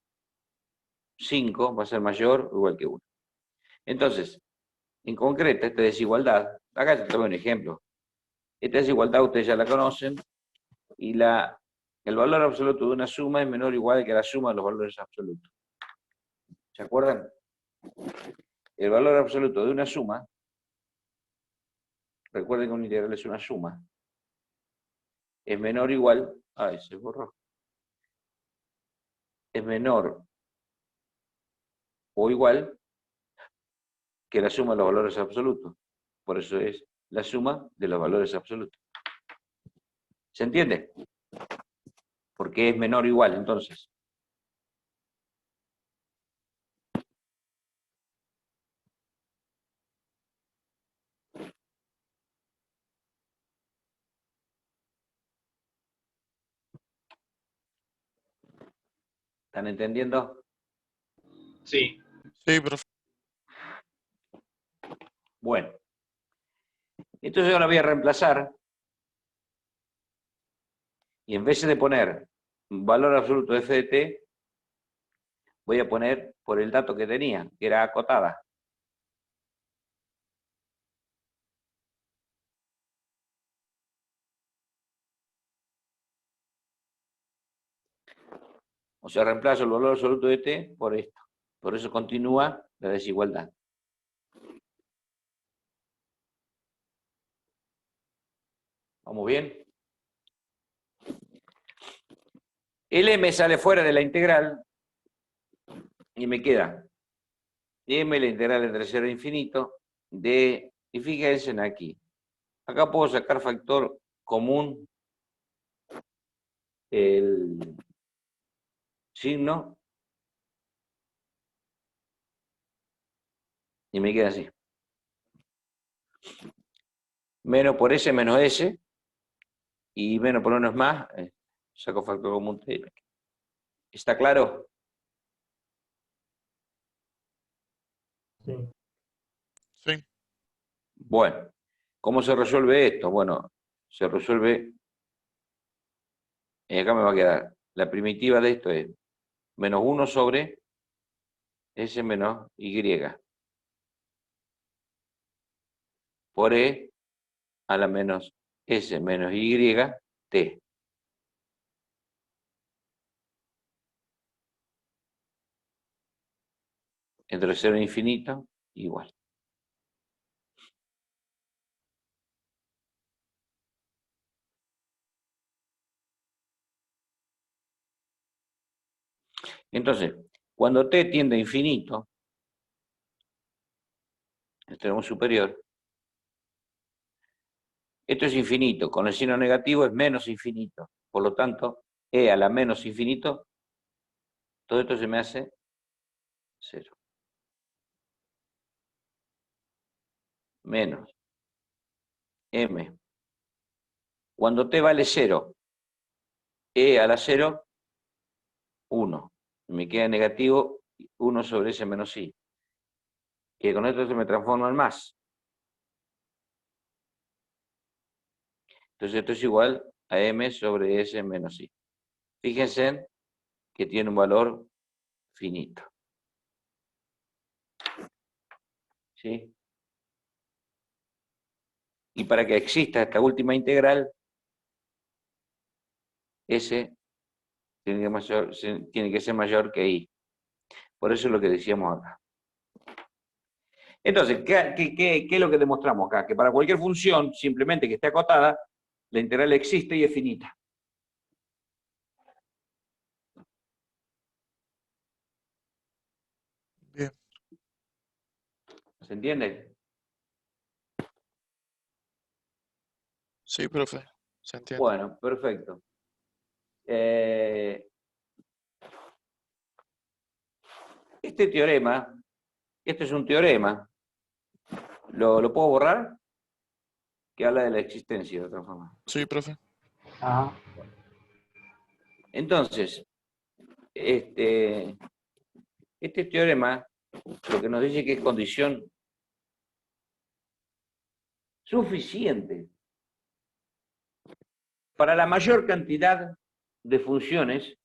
5 va a ser mayor o igual que 1. Entonces, en concreto, esta desigualdad, acá te doy un ejemplo. Esta desigualdad ustedes ya la conocen, y el valor absoluto de una suma es menor o igual que la suma de los valores absolutos. ¿Se acuerdan? El valor absoluto de una suma, recuerden que un integral es una suma, es menor o igual, ay, se borró, es menor o igual que la suma de los valores absolutos. Por eso es la suma de los valores absolutos. ¿Se entiende? Porque es menor o igual, entonces. ¿Están entendiendo? Sí. Sí, profe. Bueno. Entonces ahora voy a reemplazar, y en vez de poner valor absoluto de f de t, voy a poner por el dato que tenía, que era acotada. O sea, reemplazo el valor absoluto de t por esto. Por eso continúa la desigualdad. ¿Vamos bien? El m sale fuera de la integral y me queda m la integral entre 0 e infinito de, y fíjense en aquí. Acá puedo sacar factor común el signo y me queda así. Menos por s menos s, y menos por 1 es más, saco factor común t. ¿Está claro? Sí. Sí. Bueno, ¿cómo se resuelve esto? Bueno, se resuelve, acá me va a quedar, la primitiva de esto es menos 1 sobre s menos y por e a la menos s menos y t. Entre 0 e infinito, igual. Entonces, cuando t tiende a infinito, extremo superior, esto es infinito, con el signo negativo es menos infinito. Por lo tanto, e a la menos infinito, todo esto se me hace 0. Menos m. Cuando t vale 0, e a la 0, 1. Me queda negativo 1 sobre s menos i. Que con esto se me transforma en más. Entonces esto es igual a m sobre s menos i. Fíjense que tiene un valor finito. ¿Sí? Y para que exista esta última integral, s tiene que ser mayor que i. Por eso es lo que decíamos acá. Entonces, ¿qué es lo que demostramos acá? Que para cualquier función, simplemente que esté acotada, la integral existe y es finita. Bien. ¿Se entiende? Sí, profe. Se entiende. Bueno, perfecto. Este teorema, este es un teorema, ¿lo puedo borrar? Que habla de la existencia, de otra forma. Sí, profe. Ajá. Entonces, este teorema lo que nos dice que es condición suficiente para la mayor cantidad de funciones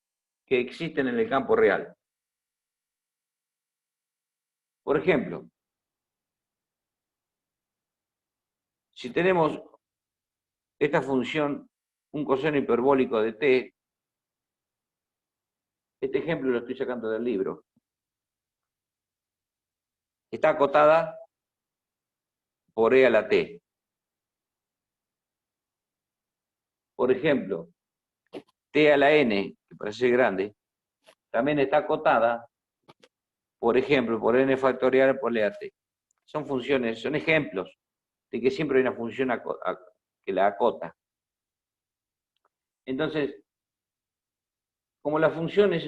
que existen en el campo real. Por ejemplo, si tenemos esta función, un coseno hiperbólico de t, este ejemplo lo estoy sacando del libro, está acotada por e a la t. Por ejemplo, t a la n, que parece grande, también está acotada, por ejemplo, por n factorial por e a t. Son funciones, son ejemplos de que siempre hay una función que la acota. Entonces, como las funciones,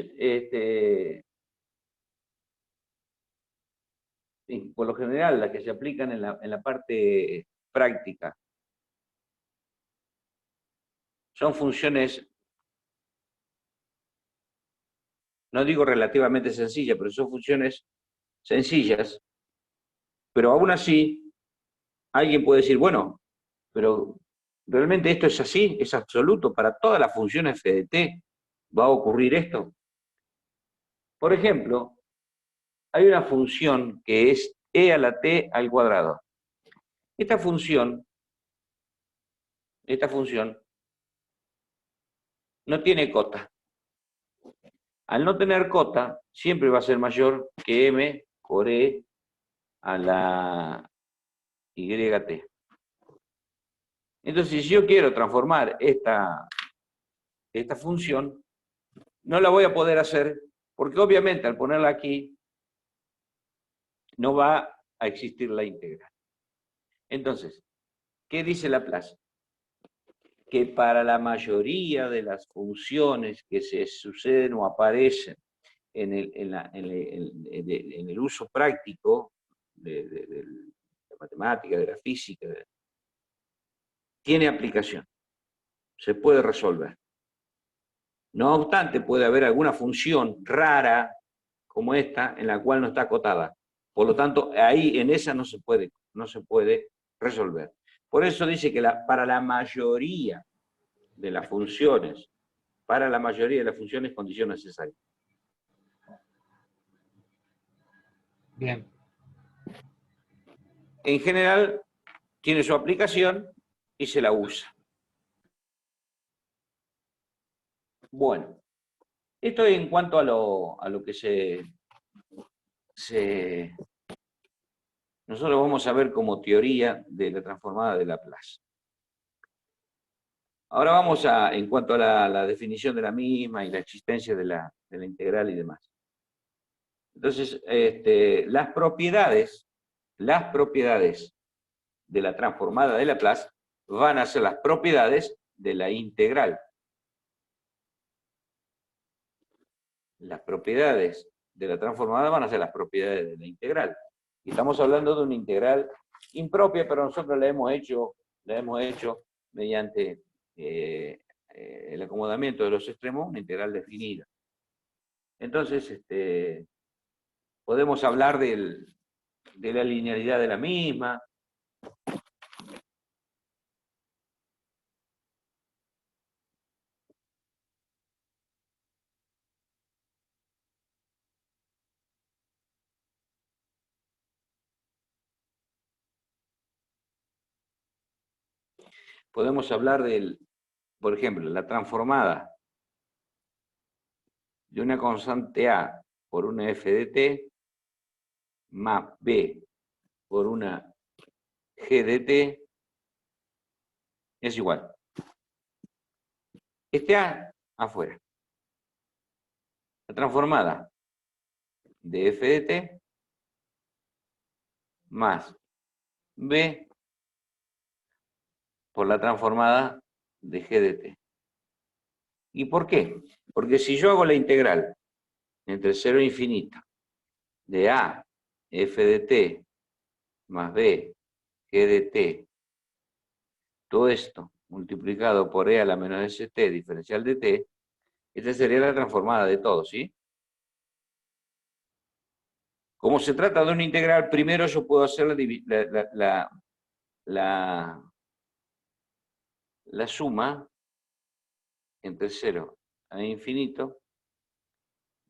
por lo general, las que se aplican en la parte práctica, son funciones, no digo relativamente sencillas, pero son funciones sencillas, pero aún así, alguien puede decir, bueno, pero ¿realmente esto es así? ¿Es absoluto? ¿Para todas las funciones f de t va a ocurrir esto? Por ejemplo, hay una función que es e a la t al cuadrado. Esta función no tiene cota. Al no tener cota, siempre va a ser mayor que m por e a la yt. Entonces, si yo quiero transformar esta función, no la voy a poder hacer porque obviamente al ponerla aquí no va a existir la integral. Entonces, ¿qué dice Laplace? Que para la mayoría de las funciones que se suceden o aparecen en el uso práctico de la matemática, de la física, tiene aplicación, se puede resolver. No obstante, puede haber alguna función rara como esta en la cual no está acotada. Por lo tanto, ahí en esa no se puede resolver. Por eso dice que para la mayoría de las funciones, condición necesaria. Bien. En general, tiene su aplicación y se la usa. Bueno, esto en cuanto a lo que nosotros vamos a ver como teoría de la transformada de Laplace. Ahora vamos en cuanto a la definición de la misma y la existencia de la integral y demás. Entonces, las propiedades de la transformada de Laplace van a ser las propiedades de la integral. Las propiedades de la transformada van a ser las propiedades de la integral. Y estamos hablando de una integral impropia, pero nosotros la hemos hecho mediante el acomodamiento de los extremos, una integral definida. Entonces, podemos hablar de la linealidad de la misma. Podemos hablar por ejemplo, la transformada de una constante A por una f de t más b por una g de t es igual. Este A afuera. La transformada de f de t más b por la transformada de g de t. ¿Y por qué? Porque si yo hago la integral entre 0 e infinito de a f de t más b g de t, todo esto multiplicado por e a la menos st diferencial de t, esta sería la transformada de todo, ¿sí? Como se trata de una integral, primero yo puedo hacer la suma entre 0 a infinito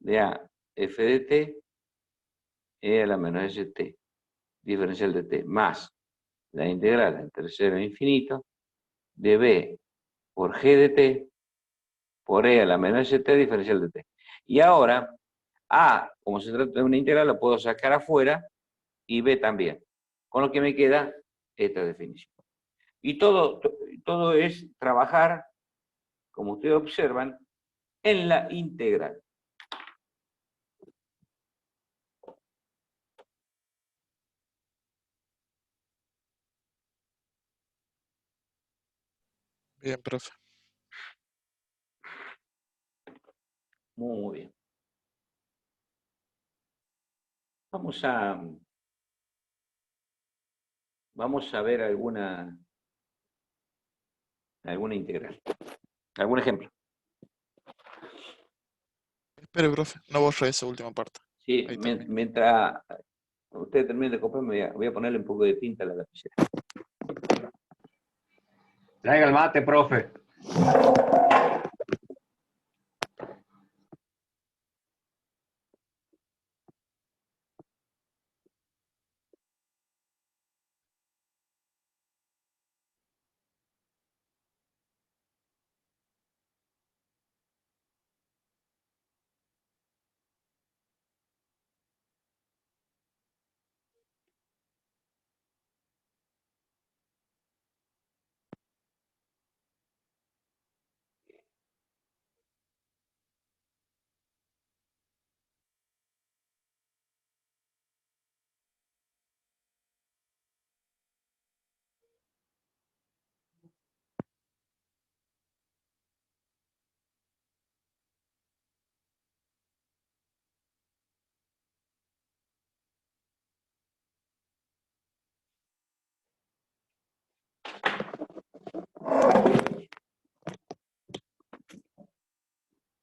de a f de t e a la menos st, diferencial de t, más la integral entre 0 e infinito de b por g de t por e a la menos st diferencial de t. Y ahora, a, como se trata de una integral, lo puedo sacar afuera y b también. Con lo que me queda esta definición. Y todo es trabajar, como ustedes observan, en la integral. Bien, profe. Muy bien. Vamos a ver alguna integral. ¿Algún ejemplo? Espere, profe, no borre esa última parte. Sí, Ahí termina. mientras ustedes terminen de copiar, voy a ponerle un poco de tinta a la lapicera. Traiga el mate, profe.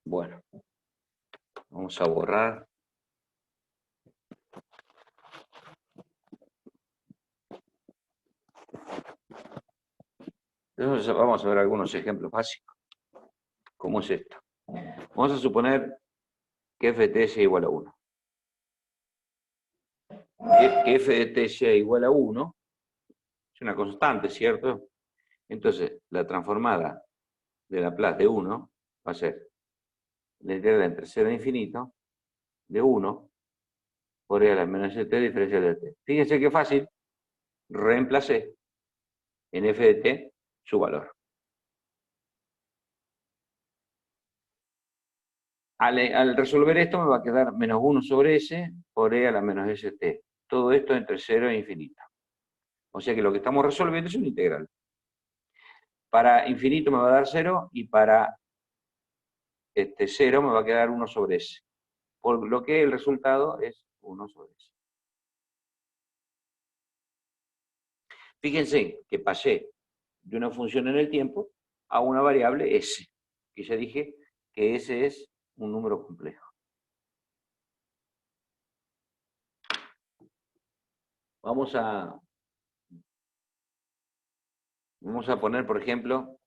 Bueno, vamos a borrar. Entonces vamos a ver algunos ejemplos básicos. ¿Cómo es esto? Vamos a suponer que f de t sea igual a 1. Que f de t sea igual a 1 es una constante, ¿cierto? Entonces, la transformada de Laplace de 1 va a ser la integral entre 0 e infinito de 1 por e a la menos st diferencial de t. Fíjense qué fácil, reemplacé en f de t su valor. Al resolver esto me va a quedar menos 1 sobre s por e a la menos st. Todo esto entre 0 e infinito. O sea que lo que estamos resolviendo es una integral. Para infinito me va a dar 0 y para 0 me va a quedar 1 sobre s. Por lo que el resultado es 1 sobre s. Fíjense que pasé de una función en el tiempo a una variable s, que ya dije que s es un número complejo. Vamos a poner, por ejemplo,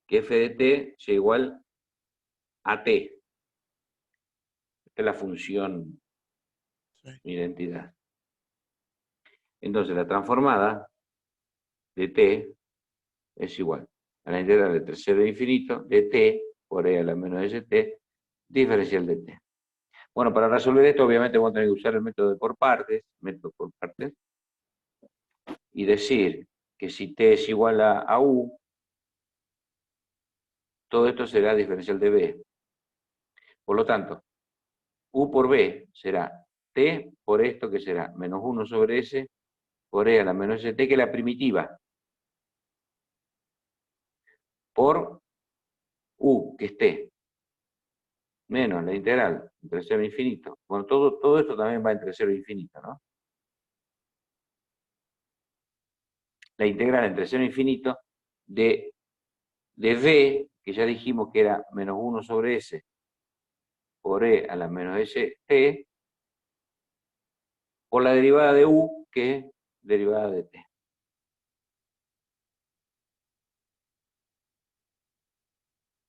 que f de t sea igual a t. Esta es la función identidad. Entonces la transformada de t es igual a la integral entre 0 e infinito de t por e a la menos st diferencial de t. Bueno, para resolver esto obviamente vamos a tener que usar el método por partes, y decir que si t es igual a u, todo esto será diferencial de b. Por lo tanto, u por b será t por esto que será menos 1 sobre s por e a la menos st, que es la primitiva, por u, que es t, menos la integral entre 0 e infinito. Bueno, todo esto también va entre 0 e infinito, ¿no? La integral entre 0 e infinito de v, que ya dijimos que era menos 1 sobre s por e a la menos st, por la derivada de u, que es derivada de t.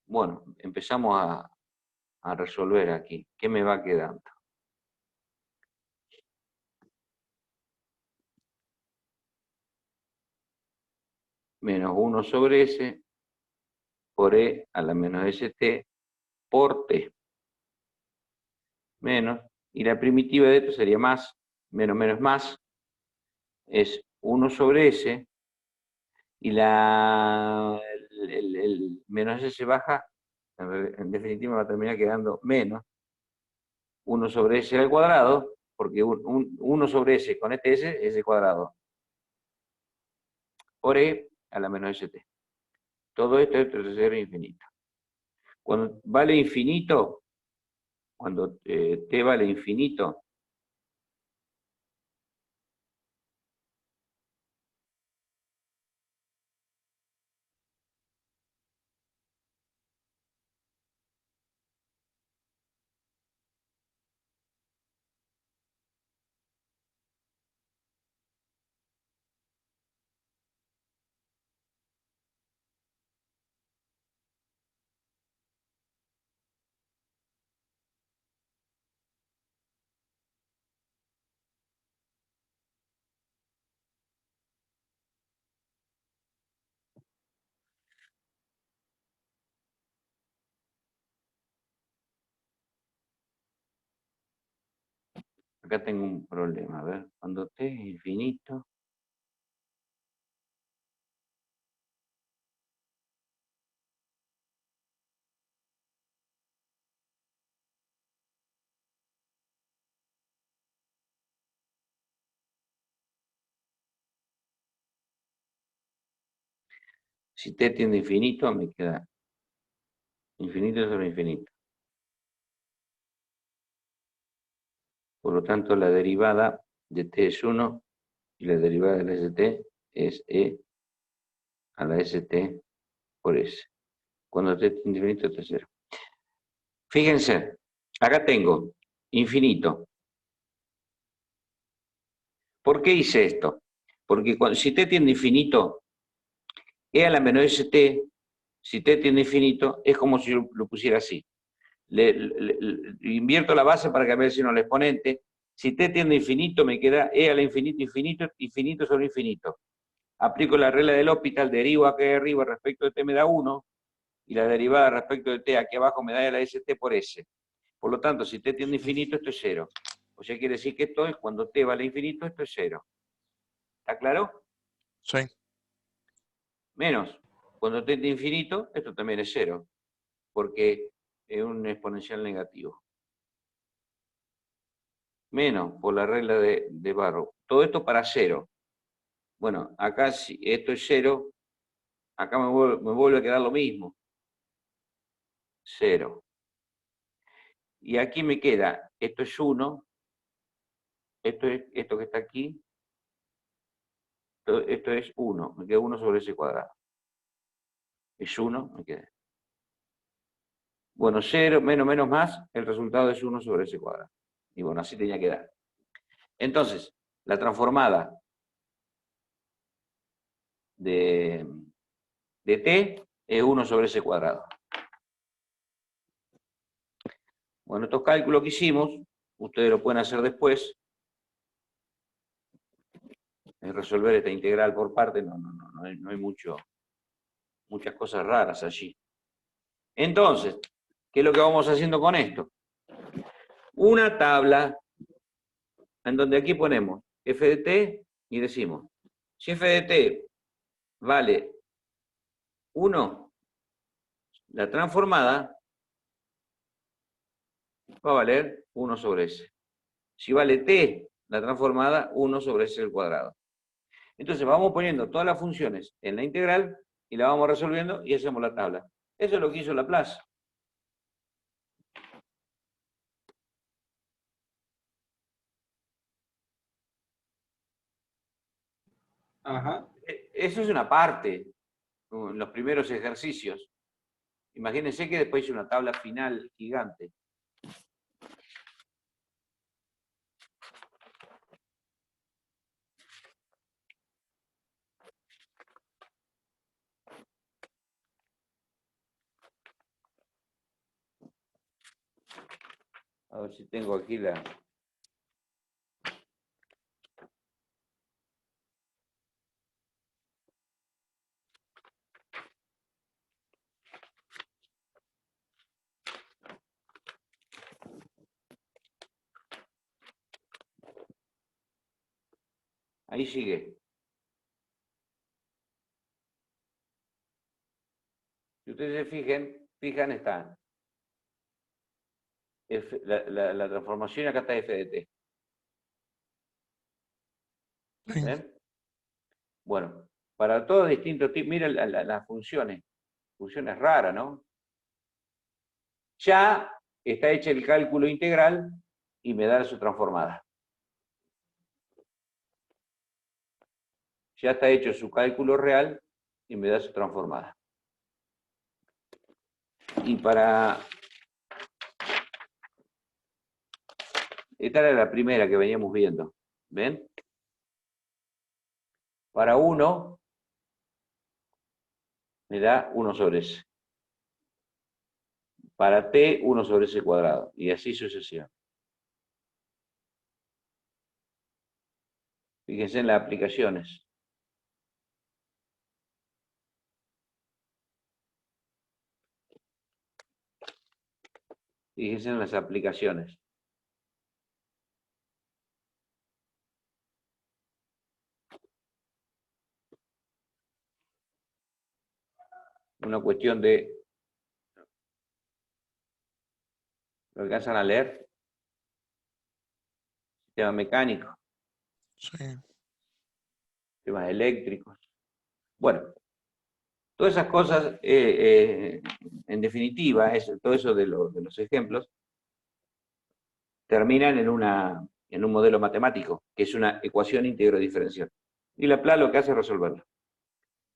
Bueno, empezamos a resolver aquí. ¿Qué me va quedando? menos 1 sobre S por E a la menos ST por T. Menos, y la primitiva de esto sería más, menos menos más, es 1 sobre S, y el menos S baja, en definitiva va a terminar quedando menos 1 sobre S al cuadrado, porque 1 sobre S con este S es el cuadrado, por E a la menos ST. Todo esto es tercero infinito. Cuando vale infinito, cuando T vale infinito, acá tengo un problema, a ver, cuando T es infinito, si T tiende a infinito, me queda infinito sobre infinito. Por lo tanto, la derivada de T es 1 y la derivada de la ST es E a la ST por S. Cuando T tiende a infinito, esto es 0. Fíjense, acá tengo infinito. ¿Por qué hice esto? Porque si T tiende a infinito, E a la menos ST, si T tiende a infinito, es como si yo lo pusiera así. Le invierto la base para que vea si no el exponente. Si T tiende a infinito, me queda E a la infinito, infinito, infinito sobre infinito. Aplico la regla del L'Hopital, derivo aquí arriba respecto de T me da 1, y la derivada respecto de T aquí abajo me da la ST por S. Por lo tanto, si T tiende a infinito, esto es 0. O sea, quiere decir que esto es, cuando T vale infinito, esto es 0. ¿Está claro? Sí. Menos, cuando T tiende a infinito, esto también es 0, porque es un exponencial negativo. Menos, por la regla de Barrow. Todo esto para 0. Bueno, acá si esto es 0, acá me vuelve a quedar lo mismo. 0. Y aquí me queda, esto es 1, esto que está aquí, esto es 1, me queda 1 sobre ese cuadrado. Es 1, me queda. Bueno, 0, menos, menos, más, el resultado es 1 sobre ese cuadrado. Y bueno, así tenía que dar. Entonces, la transformada de T es 1 sobre ese cuadrado. Bueno, estos cálculos que hicimos, ustedes lo pueden hacer después. Resolver esta integral por parte, no hay muchas cosas raras allí. Entonces, ¿qué es lo que vamos haciendo con esto? Una tabla en donde aquí ponemos f de t y decimos, si f de t vale 1, la transformada va a valer 1 sobre s. Si vale t, la transformada, 1 sobre s al cuadrado. Entonces vamos poniendo todas las funciones en la integral y la vamos resolviendo y hacemos la tabla. Eso es lo que hizo Laplace. Ajá. Eso es una parte, en los primeros ejercicios. Imagínense que después hice una tabla final gigante. A ver si tengo aquí la... Ahí sigue. Si ustedes se fijan está la transformación, acá está f de t. ¿Ven? Bueno, para todos distintos tipos, miren las funciones raras, ¿no? Ya está hecho el cálculo integral y me da su transformada. Ya está hecho su cálculo real y me da su transformada. Y esta era la primera que veníamos viendo. ¿Ven? Para 1 me da 1 sobre s. Para t, 1 sobre s cuadrado. Y así sucesivamente. Fíjense en las aplicaciones. Fíjense en las aplicaciones. Una cuestión de... ¿Lo alcanzan a leer? Sistema mecánico, Sí. temas eléctricos. Bueno, todas esas cosas, en definitiva, todo eso de los ejemplos, terminan en un modelo matemático, que es una ecuación íntegro diferencial. Y la PLA lo que hace es resolverla.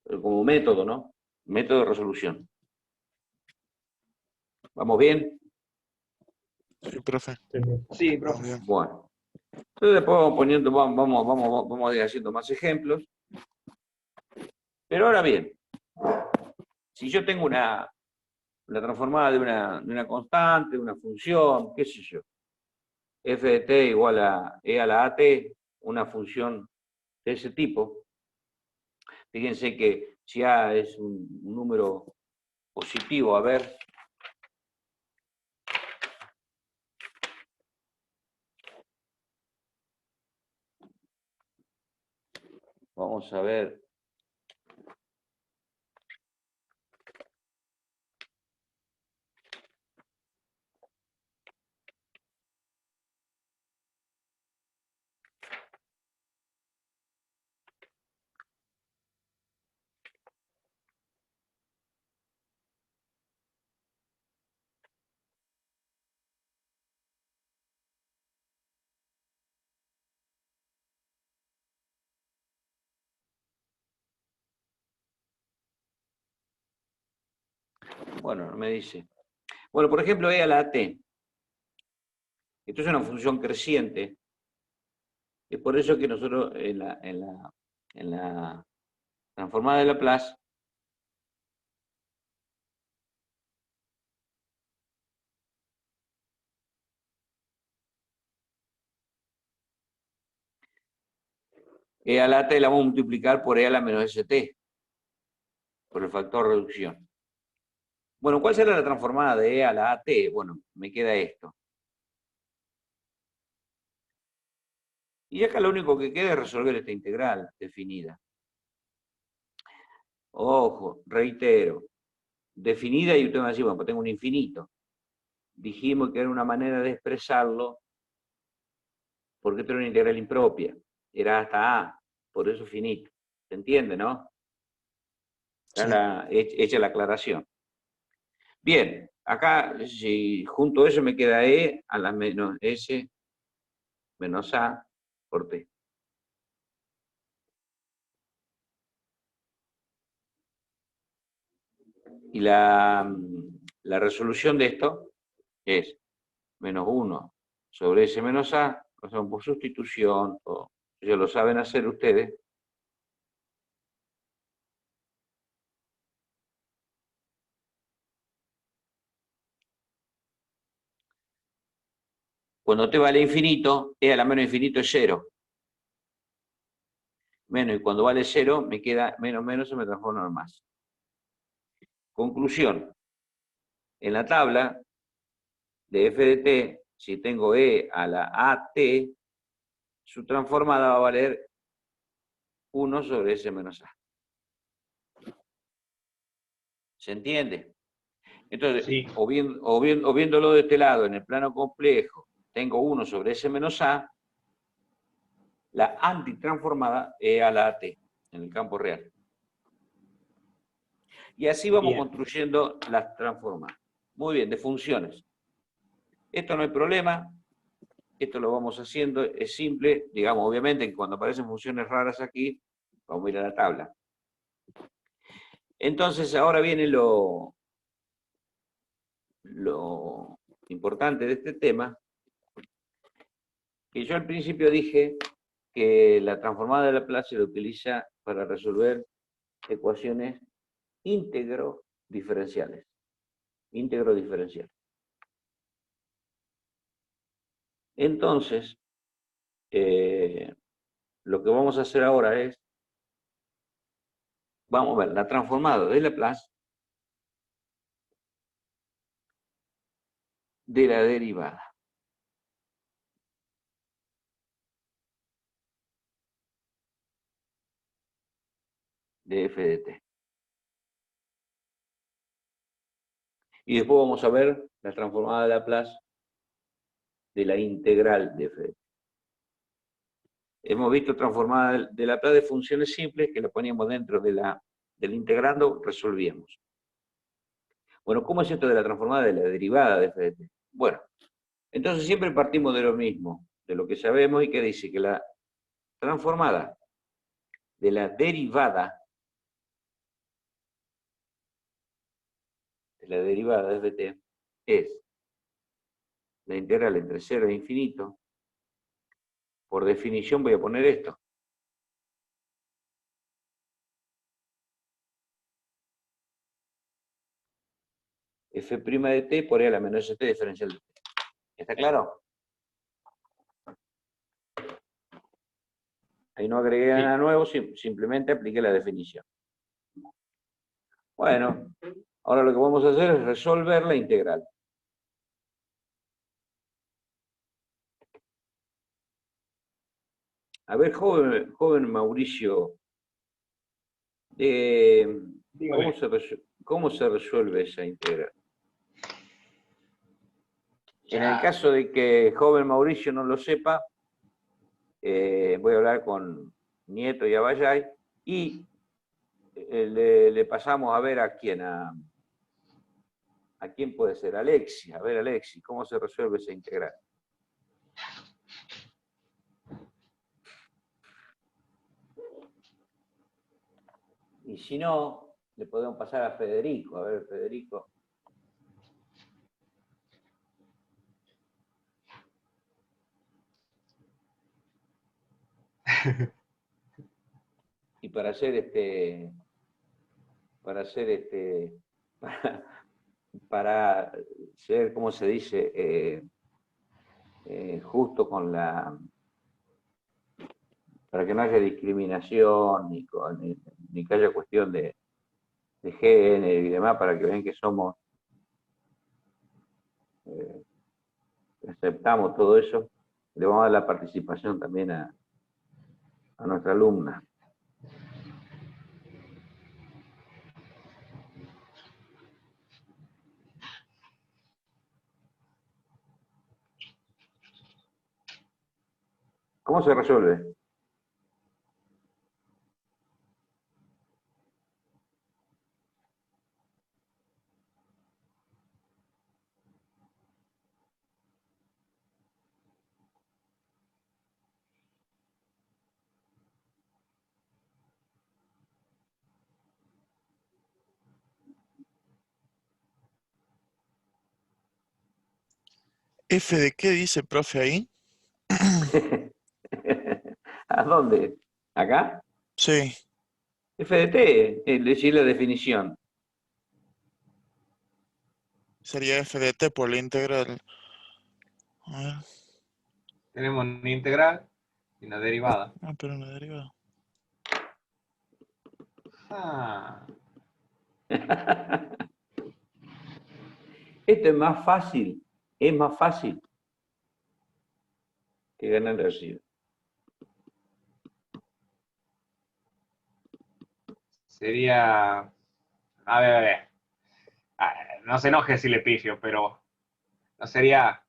Como método, ¿no? Método de resolución. ¿Vamos bien? Sí, profe. Sí, Vamos profe. bien. Bueno. Entonces después vamos a ir haciendo más ejemplos. Pero ahora bien, si yo tengo la transformada de una constante, de una función, qué sé yo, f de t igual a e a la at, una función de ese tipo, fíjense que si a es un número positivo, a ver, vamos a ver. Bueno, me dice. Bueno, por ejemplo, e a la at. Esto es una función creciente. Es por eso que nosotros en la transformada de Laplace e a la t la vamos a multiplicar por e a la menos st, por el factor reducción. Bueno, ¿cuál será la transformada de e a la at? Bueno, me queda esto. Y acá lo único que queda es resolver esta integral definida. Ojo, reitero, definida y usted me va a decir, bueno, pues tengo un infinito. Dijimos que era una manera de expresarlo porque esto era una integral impropia. Era hasta a, por eso finito. ¿Se entiende, no? Hecha la aclaración. Bien, acá si junto a eso me queda e a la menos s menos a por t. Y la resolución de esto es menos 1 sobre s menos a, o sea, por sustitución, o ya lo saben hacer ustedes. Cuando t vale infinito, e a la menos infinito es 0. Menos, y cuando vale 0, me queda menos, se me transforma en más. Conclusión. En la tabla de f de t, si tengo e a la at, su transformada va a valer 1 sobre S menos A. ¿Se entiende? Entonces, Sí. o viéndolo de este lado, en el plano complejo, tengo 1 sobre S menos A, la antitransformada es a la AT, en el campo real. Y así vamos Bien. construyendo las transformadas. Muy bien, de funciones. Esto no hay problema, esto lo vamos haciendo, es simple, digamos, obviamente que cuando aparecen funciones raras aquí, vamos a ir a la tabla. Entonces, ahora viene lo importante de este tema, que yo al principio dije que la transformada de Laplace se la utiliza para resolver ecuaciones íntegro diferenciales. Íntegro diferencial. Entonces, lo que vamos a hacer ahora es, vamos a ver la transformada de Laplace de la derivada. De f de t. Y después vamos a ver la transformada de Laplace de la integral de f de t. Hemos visto transformada de Laplace de funciones simples que la poníamos dentro de del integrando, resolvíamos. Bueno, ¿cómo es esto de la transformada de la derivada de f de t? Bueno, entonces siempre partimos de lo mismo, de lo que sabemos y que dice que la transformada de la derivada de f de t es la integral entre 0 e infinito. Por definición voy a poner esto. F' de t por e a la menos st diferencial de t. ¿Está claro? Ahí no agregué Sí. nada nuevo, simplemente apliqué la definición. Bueno, ahora lo que vamos a hacer es resolver la integral. A ver, joven Mauricio, Dígame. ¿cómo se resuelve esa integral? En el Ya. caso de que joven Mauricio no lo sepa, voy a hablar con Nieto y Abayay y le pasamos a ver a quién, a quién puede ser, Alexi. A ver, Alexi, ¿cómo se resuelve esa integral? Y si no, le podemos pasar a Federico. A ver, Federico. Y para hacer para ser, ¿cómo se dice? Justo con para que no haya discriminación, ni que haya cuestión de género y demás, para que vean que somos, aceptamos todo eso, le vamos a dar la participación también a nuestra alumna. ¿Cómo se resuelve? ¿F de qué dice, profe, ahí? ¿A dónde? ¿Acá? Sí, F de t, es decir, la definición. sería F de t por la integral. A ver. Tenemos una integral y una derivada. Ah, pero una derivada. Ah, Esto es más fácil que ganar el recibo. Sería, a ver. Ah, no se enoje si le pifio, pero no sería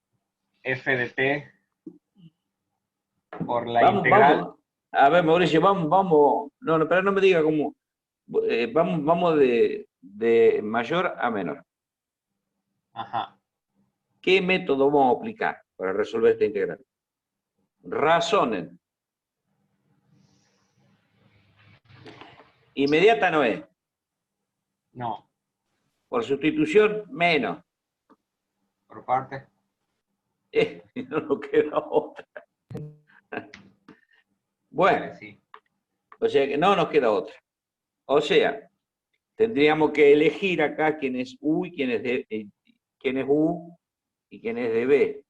f de t por la Vamos, integral. vamos. A ver, Mauricio, vamos, vamos. No, no, pero no me diga cómo. Vamos de mayor a menor. Ajá. ¿Qué método vamos a aplicar para resolver esta integral? Razonen. Inmediata no es. No, Por sustitución, menos. por parte. No nos queda otra. Bueno, Sí. o sea que no nos queda otra. O sea, tendríamos que elegir acá quién es U y quién es U y quién es de B.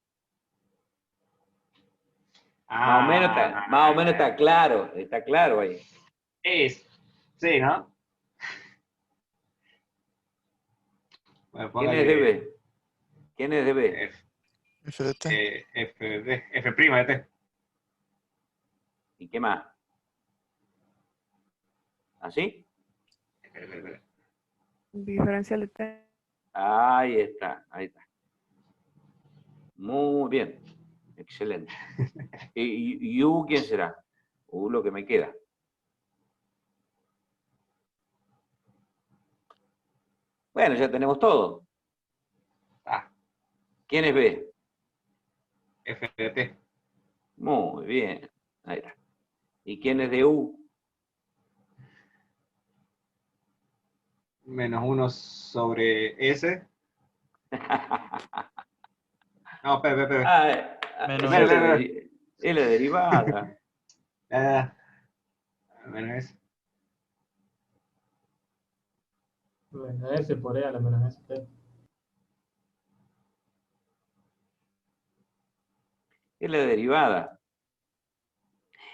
Más o menos está claro ahí. Sí, ¿no? Bueno, ¿Quién es de B? ¿Quién es de B? F de t. F' de t. ¿Y qué más? ¿Así? Diferencial de t. Ahí está, ahí está. Muy bien, excelente. ¿Y U quién será? U lo que me queda. Bueno, ya tenemos todo. Ah, ¿Quién es B? f de t. Muy bien, ahí está. ¿Y quién es de U? Menos 1 sobre s. No, espera. Ah, Menos esa S. es la derivada. Menos s. Menos S por E a la menos ST. Es la derivada.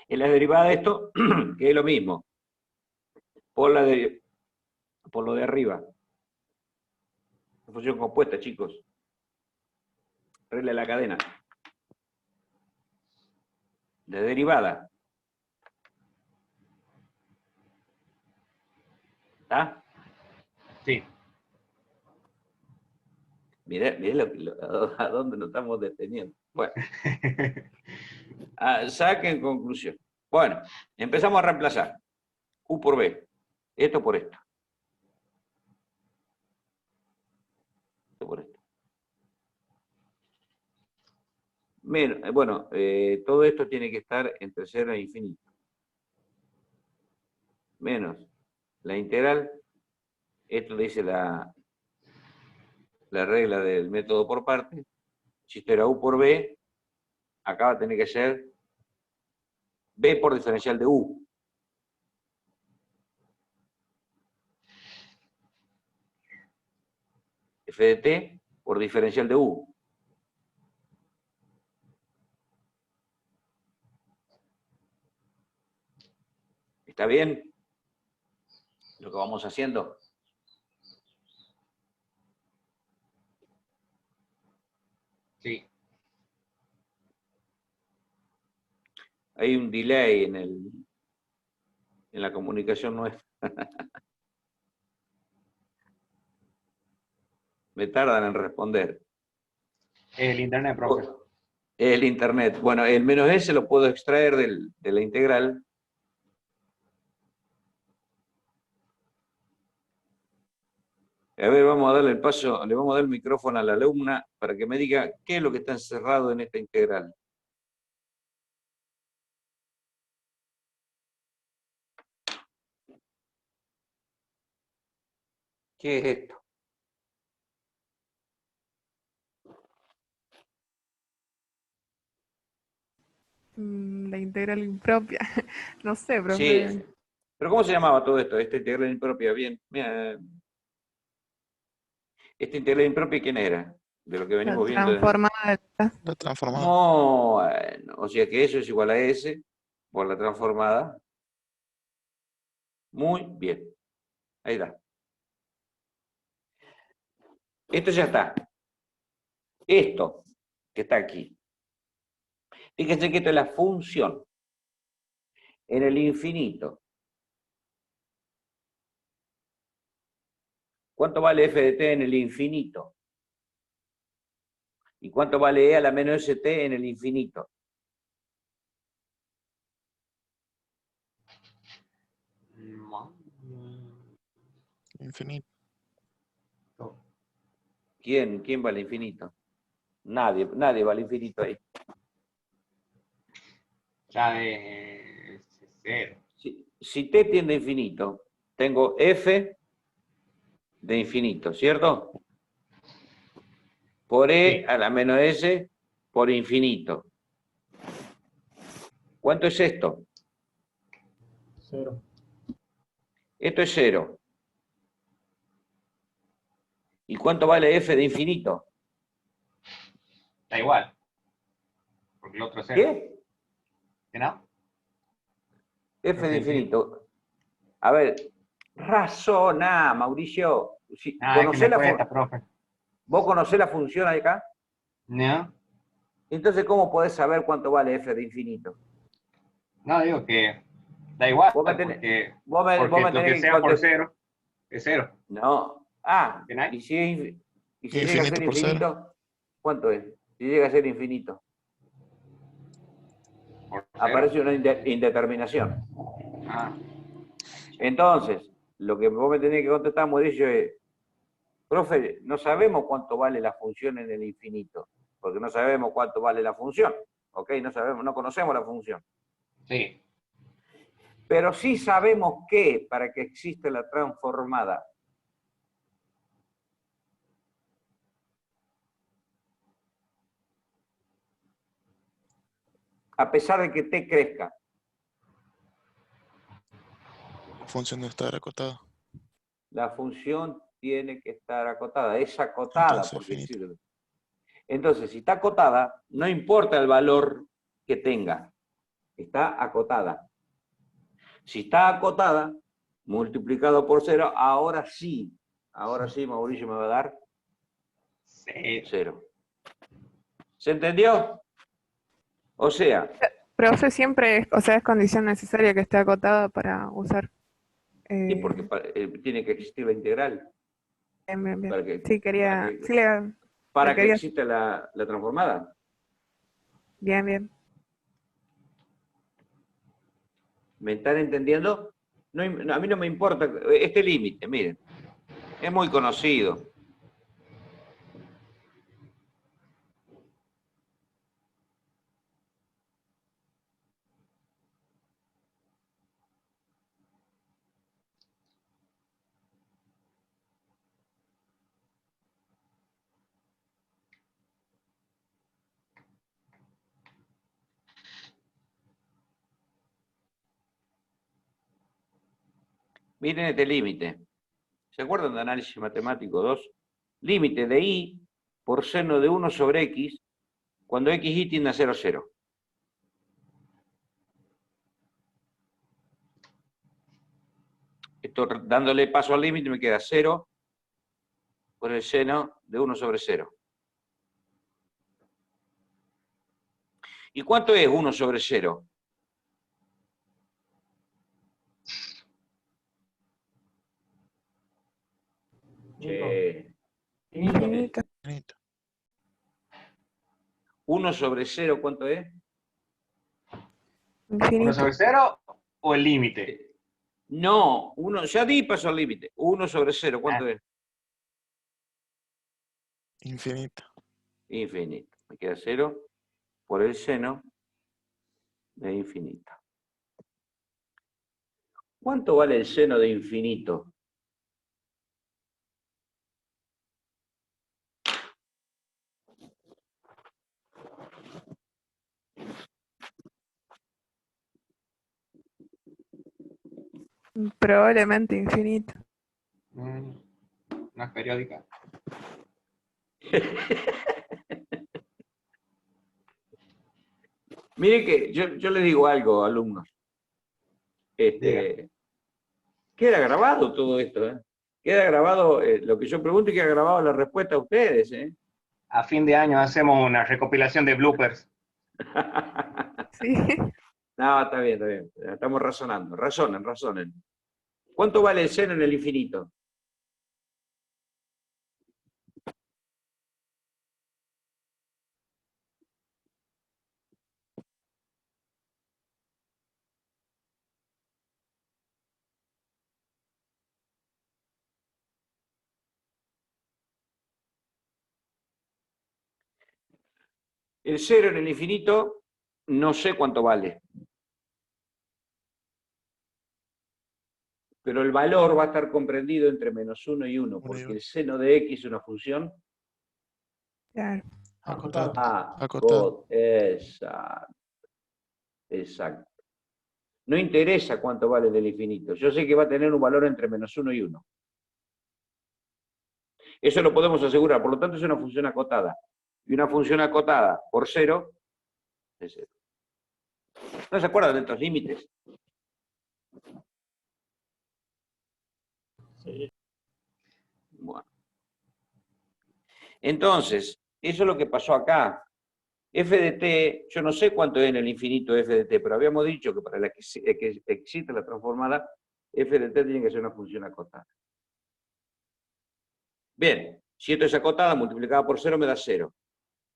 Es la derivada de esto, que es lo mismo. Por lo de arriba. Función compuesta, chicos. Regla de la cadena. De derivada. ¿Está? Sí. Mirá a dónde nos estamos deteniendo. Bueno, saquen conclusión. Bueno, empezamos a reemplazar. U por B. Esto por esto. Esto por esto. Bueno, todo esto tiene que estar entre 0 e infinito. Menos la integral. Esto dice la regla del método por parte. Si esto era U por B, acá va a tener que ser B por diferencial de U. F de t por diferencial de U. ¿Está bien lo que vamos haciendo? Sí. Hay un delay en la comunicación nuestra. Me tardan en responder. El internet, profe. El internet. Bueno, el menos S lo puedo extraer de la integral. A ver, vamos a darle el paso, le vamos a dar el micrófono a la alumna para que me diga qué es lo que está encerrado en esta integral. ¿Qué es esto? La integral impropia. No sé, profe. Sí. ¿Pero cómo se llamaba todo esto? Esta integral impropia. Bien. Mira, esta integral impropia, ¿quién era? De lo que La venimos viendo. transformada. La transformada. No, bueno, o sea que eso es igual a S por la transformada. Muy bien. Ahí está. Esto ya está. Esto que está aquí. Fíjense que esto es la función en el infinito ¿Cuánto vale f de t en el infinito? ¿Y cuánto vale e a la menos st en el infinito? Infinito. ¿Quién va al infinito? Nadie va al infinito ahí. Ya de cero. Si t tiende a infinito, tengo f de infinito, ¿cierto? Por e Sí. a la menos s por infinito. ¿Cuánto es esto? 0. Esto es 0. ¿Y cuánto vale f de infinito? Da igual. Porque el otro es 0. ¿Qué? ¿Sí, no? F de infinito. A ver, razona, Mauricio. Si, Ah, es que me cuesta, profe. ¿Vos conocés la función de acá? No. Entonces, ¿cómo podés saber cuánto vale f de infinito? No, digo que da igual, Vos me porque vos me lo que tenés sea por 0 es 0. No. Ah, ¿Bien ahí? y si llega a ser Infinito por cero. infinito, ¿cuánto es? Si llega a ser infinito, Por 0. aparece una indeterminación. Ah, Entonces, lo que vos me tenés que contestar, Mauricio, es, profe, no sabemos cuánto vale la función en el infinito, porque no sabemos cuánto vale la función, ¿ok? No sabemos, no conocemos la función. sí. Pero sí sabemos que para que exista la transformada, a pesar de que t crezca, Función de estar acotada. la función tiene que estar acotada, es acotada. Entonces, Porque finito. sirve. Entonces, si está acotada, no importa el valor que tenga, está acotada. Si está acotada, multiplicado por 0, ahora sí, Mauricio me va a dar Sí. 0. ¿Se entendió? O sea, Profe, siempre, o sea, es condición necesaria que esté acotada para usar. sí, porque tiene que existir la integral. Bien, bien, bien. Para que, Sí, para que quería. exista la transformada. Bien, bien. ¿Me están entendiendo? No, a mí no me importa este límite, miren. Es muy conocido. Miren este límite. ¿Se acuerdan de análisis matemático 2? Límite de y por seno de 1 sobre x cuando xy tiende a 0, 0. Esto dándole paso al límite me queda 0 por el seno de 1 sobre 0. ¿Y cuánto es 1 sobre 0? Infinito. Finito. 1 sobre 0, ¿cuánto es? 1 Infinito. sobre 0 o el límite. No, ya di paso al límite. 1 sobre 0, ¿cuánto es? Infinito. Infinito. Me queda 0 por el seno de infinito. ¿Cuánto vale el seno de infinito? Probablemente infinito. No es periódica. Mire que yo le digo algo, alumnos. Queda grabado todo esto, ¿eh? Queda grabado lo que yo pregunto y queda grabado la respuesta a ustedes, ¿eh? A fin de año hacemos una recopilación de bloopers. Sí. No, está bien, está bien. Estamos razonando. Razonen. ¿Cuánto vale el seno en el infinito? El 0 en el infinito, no sé cuánto vale. Pero el valor va a estar comprendido entre -1 y 1, porque el seno de x es una función Claro. Acotado. Acotado. Exacto. Exacto. No interesa cuánto vale en el infinito. Yo sé que va a tener un valor entre -1 y 1. Eso lo podemos asegurar. Por lo tanto, es una función acotada. Y una función acotada por 0 es 0. ¿No se acuerdan de estos límites? Sí. Bueno. Entonces, eso es lo que pasó acá. F de t, yo no sé cuánto es en el infinito f de t, pero habíamos dicho que para la que existe la transformada, f de t tiene que ser una función acotada. Bien, si esto es acotada, multiplicada por 0 me da 0.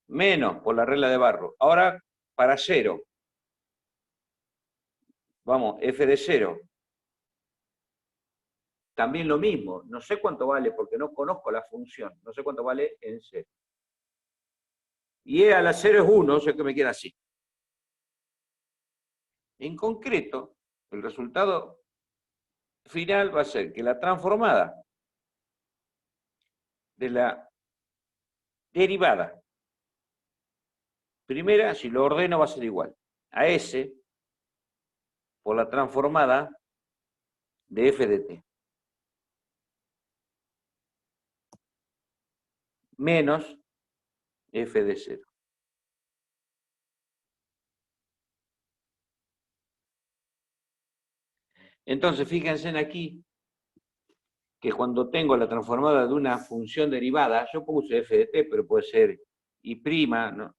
Menos por la regla de Barrow. Ahora, para 0, vamos, f de 0. También lo mismo, no sé cuánto vale porque no conozco la función, no sé cuánto vale en 0. Y e a la 0 es 1, o sea que me queda así. En concreto, el resultado final va a ser que la transformada de la derivada primera, si lo ordeno, va a ser igual a S por la transformada de f de t. Menos f de 0. Entonces, fíjense en aquí que cuando tengo la transformada de una función derivada, yo puse f de t, pero puede ser y', ¿no?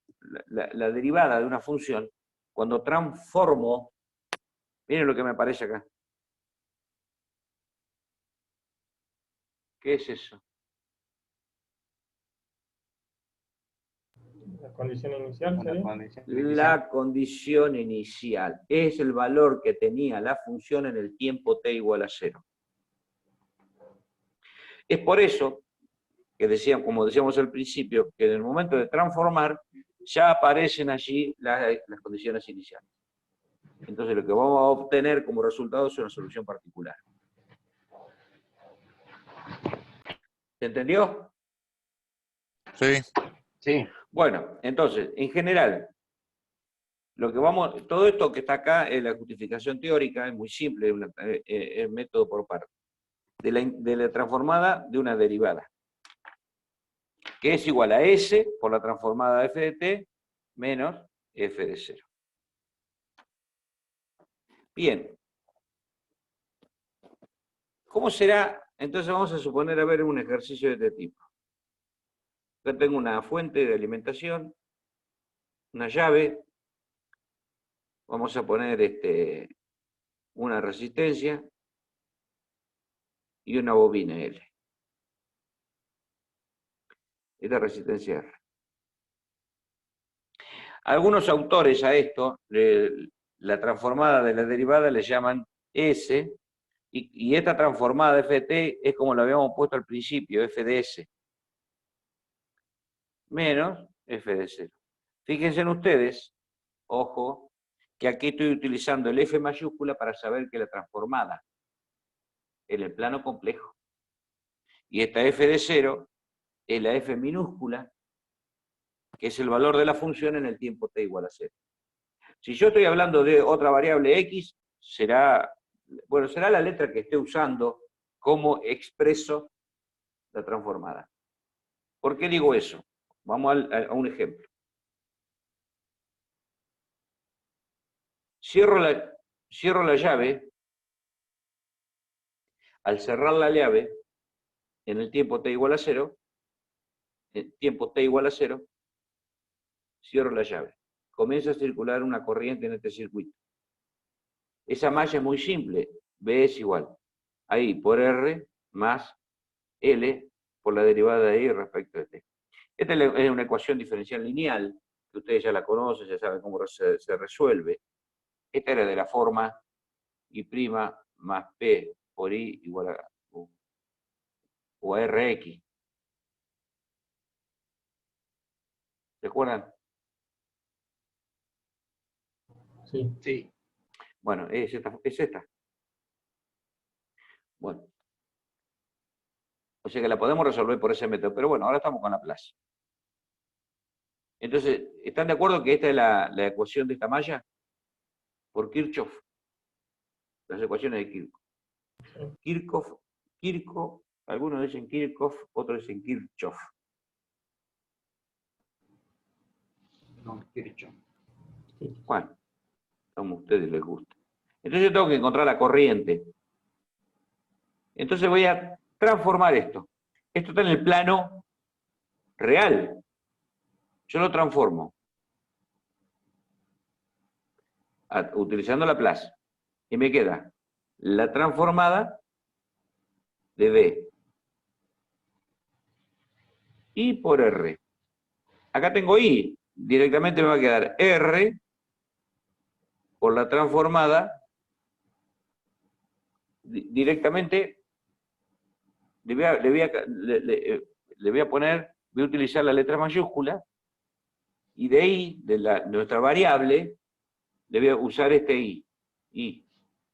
La derivada de una función, cuando transformo, miren lo que me aparece acá. ¿Qué es eso? La condición inicial Una sería. condición inicial. La condición inicial es el valor que tenía la función en el tiempo t igual a 0. Es por eso que decían, como decíamos al principio, que en el momento de transformar ya aparecen allí las condiciones iniciales. Entonces lo que vamos a obtener como resultado es una solución particular. ¿Se entendió? Sí. Sí. Bueno, entonces, en general, todo esto que está acá es la justificación teórica, es muy simple, es el método por parte. De la transformada de una derivada, que es igual a S por la transformada de f de t menos f de 0. Bien. ¿Cómo será? Entonces vamos a suponer, a ver, un ejercicio de este tipo. Acá tengo una fuente de alimentación, una llave, vamos a poner una resistencia y una bobina L. Esta resistencia R. Algunos autores a esto, la transformada de la derivada le llaman S, y esta transformada de f de t es como lo habíamos puesto al principio, f de s, menos f de 0. Fíjense en ustedes, ojo, que aquí estoy utilizando el f mayúscula para saber que la transformada en el plano complejo, y esta f de 0 es la f minúscula, que es el valor de la función en el tiempo t igual a 0. Si yo estoy hablando de otra variable x, será la letra que esté usando como expreso la transformada. ¿Por qué digo eso? Vamos a un ejemplo. Cierro la llave. Al cerrar la llave, en el tiempo t igual a 0, cierro la llave. Comienza a circular una corriente en este circuito. Esa malla es muy simple. B es igual a I por R más L por la derivada de I respecto de t. Esta es una ecuación diferencial lineal, que ustedes ya la conocen, ya saben cómo se resuelve. Esta era de la forma I' más P por I igual a o a Rx. ¿Se acuerdan? Sí. Sí. Bueno, es esta. Bueno. O sea que la podemos resolver por ese método. Pero bueno, ahora estamos con Laplace. Entonces, ¿están de acuerdo que esta es la ecuación de esta malla? Por Kirchhoff. Las ecuaciones de Kirchhoff. Kirchhoff, algunos dicen Kirchhoff, otros dicen Kirchhoff. No, Kirchhoff. Bueno, como a ustedes les gusta. Entonces yo tengo que encontrar la corriente. Entonces voy a transformar esto. Esto está en el plano real. Yo lo transformo utilizando Laplace. Y me queda la transformada de B. I por R. Acá tengo I. Directamente me va a quedar R por la transformada. Directamente le voy a poner, voy a utilizar la letra mayúscula, y de I, de nuestra variable, le voy a usar este I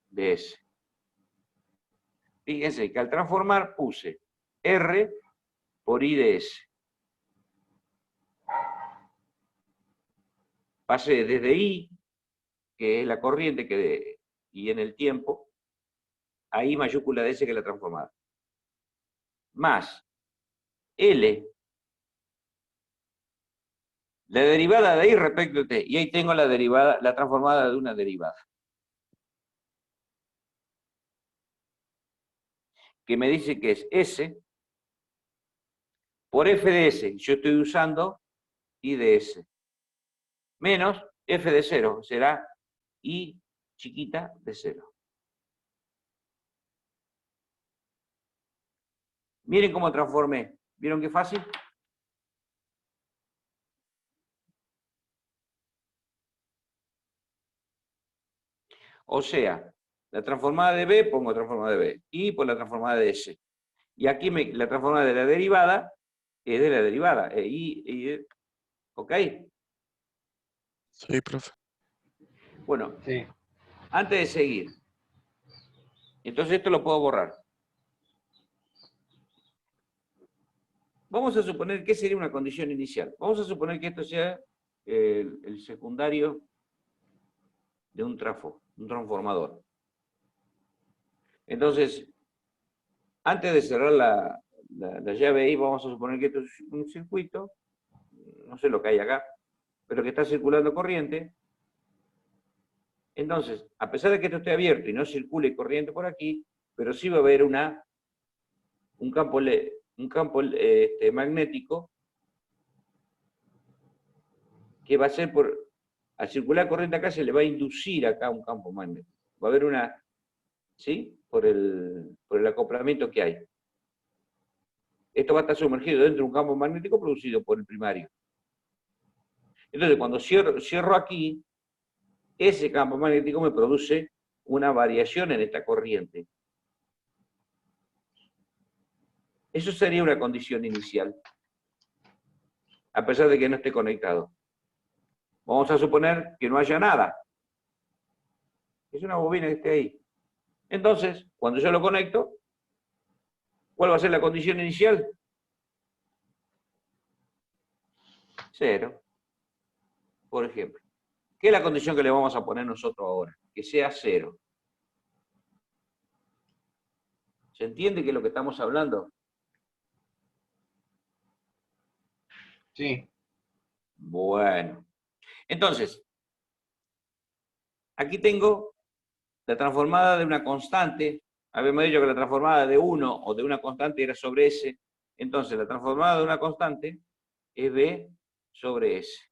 de S. Fíjense que al transformar puse R por I de S. Pasé desde I, que es la corriente, y en el tiempo, a I mayúscula de S, que es la transformada. Más L, la derivada de I respecto a T. Y ahí tengo la derivada, la transformada de una derivada. Que me dice que es S por F de S. Yo estoy usando I de S. Menos F de 0. Será I chiquita de 0. Miren cómo transformé. ¿Vieron qué fácil? O sea, la transformada de B, pongo transformada de B. I por la transformada de S. Y aquí la transformada de la derivada es de la derivada. ¿Ok? Sí, profe. Bueno, Sí. antes de seguir, entonces esto lo puedo borrar. Vamos a suponer que sería una condición inicial. Vamos a suponer que esto sea el secundario de un transformador. Entonces, antes de cerrar la llave ahí, vamos a suponer que esto es un circuito, no sé lo que hay acá, pero que está circulando corriente. Entonces, a pesar de que esto esté abierto y no circule corriente por aquí, pero sí va a haber un campo magnético que va a ser al circular corriente acá se le va a inducir acá un campo magnético. Va a haber una, ¿sí? Por el acoplamiento que hay. Esto va a estar sumergido dentro de un campo magnético producido por el primario. Entonces, cuando cierro aquí, ese campo magnético me produce una variación en esta corriente. Eso sería una condición inicial, a pesar de que no esté conectado. Vamos a suponer que no haya nada. Es una bobina que esté ahí. Entonces, cuando yo lo conecto, ¿cuál va a ser la condición inicial? 0, por ejemplo. ¿Qué es la condición que le vamos a poner nosotros ahora? Que sea 0. ¿Se entiende qué es lo que estamos hablando? Sí. Bueno. Entonces, aquí tengo la transformada de una constante. Habíamos dicho que la transformada de 1 o de una constante era sobre S. Entonces, la transformada de una constante es B sobre S.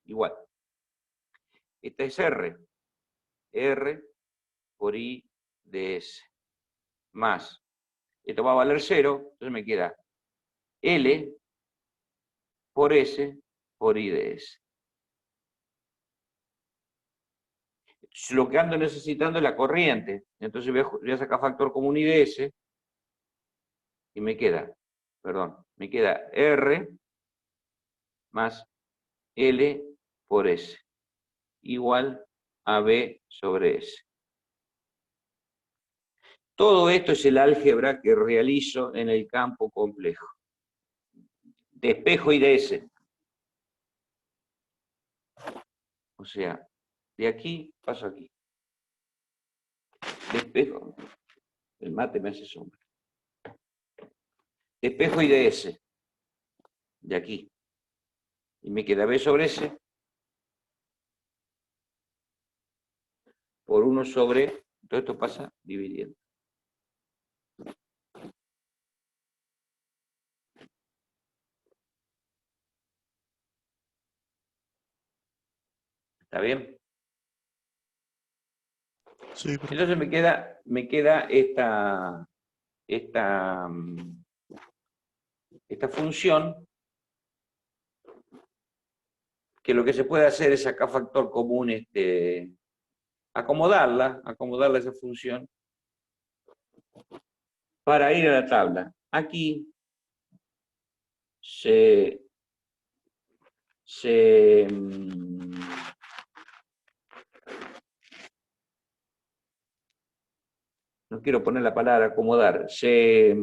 Igual. Esta es R. R por I de S. Más. Esto va a valer 0, entonces me queda L por S por I de S. Lo que ando necesitando es la corriente. Entonces voy a sacar factor común I de S y me queda R más L por S igual AB sobre S. Todo esto es el álgebra que realizo en el campo complejo. De espejo y de S. O sea, de aquí paso aquí. De espejo. El mate me hace sombra. De espejo y de S. De aquí. Y me queda B sobre S. Por 1 sobre... Todo esto pasa dividiendo. ¿Está bien? Sí, profe. Entonces me queda esta función, que lo que se puede hacer es sacar factor común, acomodarla esa función, para ir a la tabla. Aquí no quiero poner la palabra acomodar, se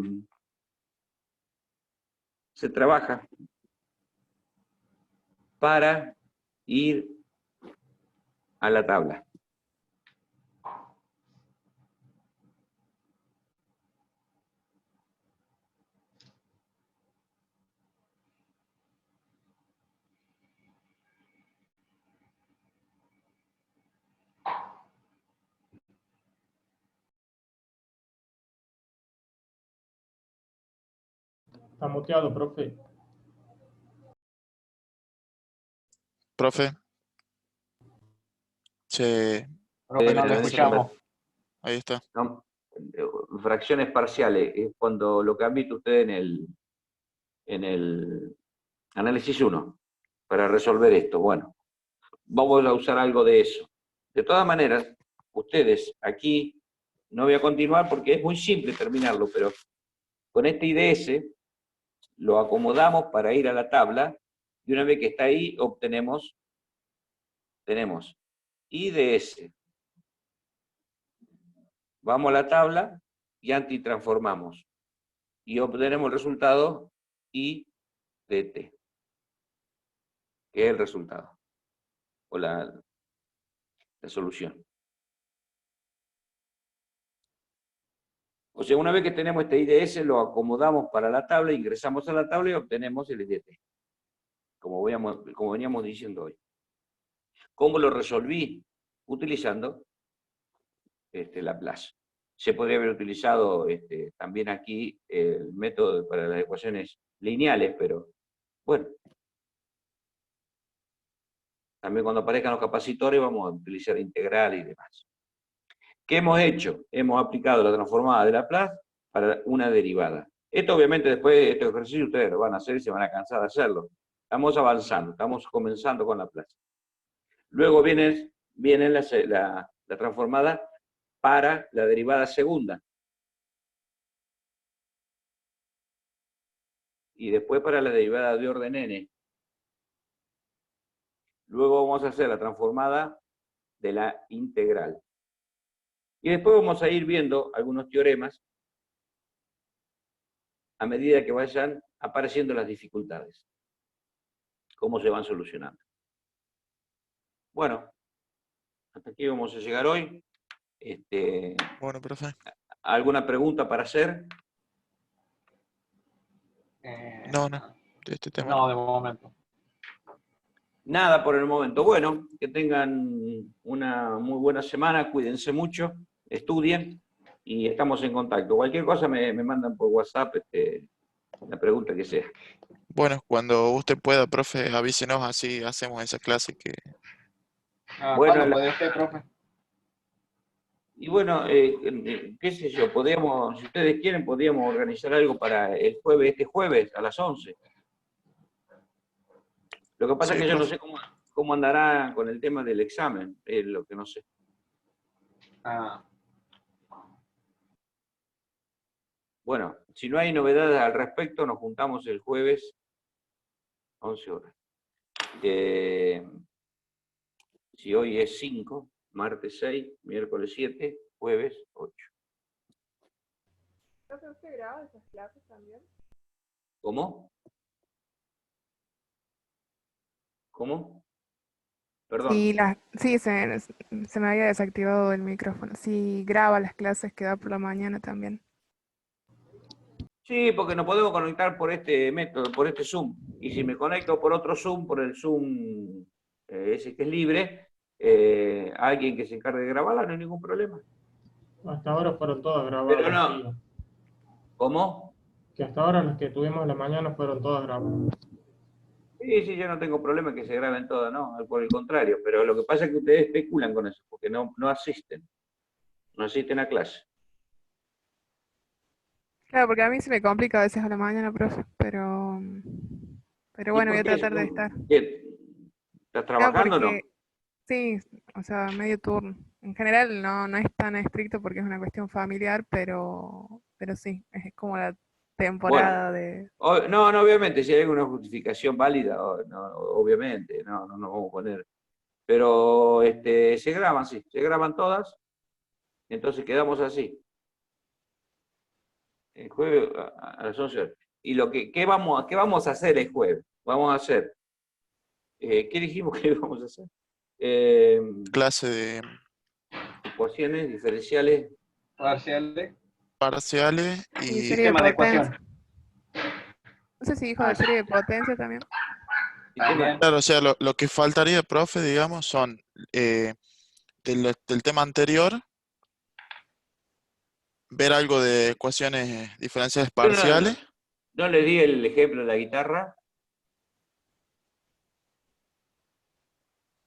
trabaja para ir a la tabla. Está muteado, profe. Profe. Profe, no le Debe escuchamos. Ahí está. ¿no? Fracciones parciales es cuando lo que han visto ustedes en el análisis 1 para resolver esto. Bueno, vamos a usar algo de eso. De todas maneras, ustedes aquí, no voy a continuar porque es muy simple terminarlo, pero con este IDS lo acomodamos para ir a la tabla y una vez que está ahí tenemos IDS. Vamos a la tabla y antitransformamos. Y obtenemos el resultado I de T, que es el resultado, o la solución. O sea, una vez que tenemos este IDS, lo acomodamos para la tabla, ingresamos a la tabla y obtenemos el IDT, como veníamos diciendo hoy. ¿Cómo lo resolví? Utilizando Laplace. Se podría haber utilizado también aquí el método para las ecuaciones lineales, pero bueno. También cuando aparezcan los capacitores vamos a utilizar integral y demás. ¿Qué hemos hecho? Hemos aplicado la transformada de Laplace para una derivada. Esto obviamente después de este ejercicio ustedes lo van a hacer y se van a cansar de hacerlo. Estamos avanzando, estamos comenzando con Laplace. Luego viene la transformada para la derivada segunda. Y después para la derivada de orden n. Luego vamos a hacer la transformada de la integral. Y después vamos a ir viendo algunos teoremas a medida que vayan apareciendo las dificultades. Cómo se van solucionando. Bueno, hasta aquí vamos a llegar hoy. Bueno, profe. ¿Alguna pregunta para hacer? No, de este tema. No, de momento. Nada por el momento. Bueno, que tengan una muy buena semana, cuídense mucho, estudien y estamos en contacto. Cualquier cosa me mandan por WhatsApp la pregunta que sea. Bueno, cuando usted pueda, profe, avísenos, así hacemos esa clase que... Bueno, ¿Cuándo puede usted, profe? Y bueno, qué sé yo, si ustedes quieren, podríamos organizar algo para el jueves, este jueves a las 11. Lo que pasa Sí, es que yo no profe. sé cómo andará con el tema del examen, es lo que no sé. Bueno, si no hay novedades al respecto, nos juntamos el jueves, 11 horas. Si hoy es 5, martes 6, miércoles 7, jueves 8. ¿Usted graba esas clases también? ¿Cómo? ¿Cómo? Perdón. Sí, se me había desactivado el micrófono. Sí, graba las clases que da por la mañana también. Sí, porque nos podemos conectar por este método, por este Zoom. Y si me conecto por otro Zoom, por el Zoom ese que es libre, alguien que se encargue de grabarla, no hay ningún problema. Hasta ahora fueron todas Pero grabadas. no. Sí. ¿Cómo? Que hasta ahora las que tuvimos en la mañana fueron todas grabadas. Sí, yo no tengo problema en que se graben todas, no, por el contrario. Pero lo que pasa es que ustedes especulan con eso, porque no asisten. No asisten a clase. Claro, porque a mí se me complica a veces a la mañana, profe, pero ¿Y bueno, voy por a qué? tratar de estar. ¿Qué? ¿Estás No, trabajando o no? porque sí, o sea, medio turno. En general no es tan estricto porque es una cuestión familiar, pero sí, es como la temporada de... No, obviamente, si hay alguna justificación válida, no, obviamente, no vamos a poner. Pero se graban, sí, se graban todas, entonces quedamos así. El jueves a las 11 horas. Y ¿qué vamos a hacer el jueves? Vamos a hacer, ¿qué dijimos que íbamos a hacer? Clase de Ecuaciones diferenciales. Parciales. parciales Y y serie de Sistema de potencia. ecuación. No sé si dijo de serie de potencia también. También. claro, o sea, lo que faltaría, profe, digamos, son del tema anterior, ver algo de ecuaciones diferenciales Yo parciales. no le di el ejemplo de la guitarra,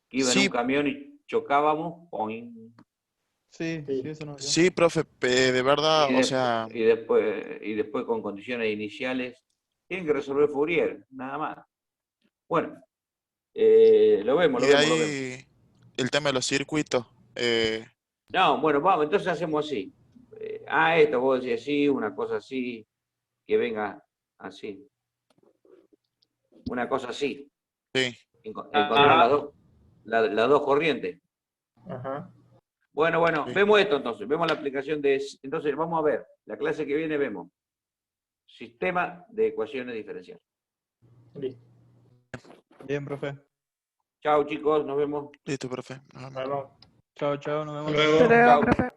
que iba en un Sí, camión y chocábamos, ¡poing! Sí, Sí. sí, eso no. sí, profe, de verdad, y, o sea, después con condiciones iniciales. Tienen que resolver Fourier, nada más. Bueno, lo y de vemos. ahí el tema de los circuitos. No, bueno, vamos, entonces hacemos así. Esto vos decís así, una cosa así, que venga así. Una cosa así. Sí, Encontrar las dos corrientes. Ajá. Bueno, sí. vemos esto entonces, vemos la aplicación de... Entonces, vamos a ver, la clase que viene vemos sistema de ecuaciones diferenciales. Listo. Bien, profe. Chao chicos, nos vemos. Listo, profe. Nos vemos. Vamos. Chao, chao, nos vemos. Hasta luego. Hasta luego, Chao. profe.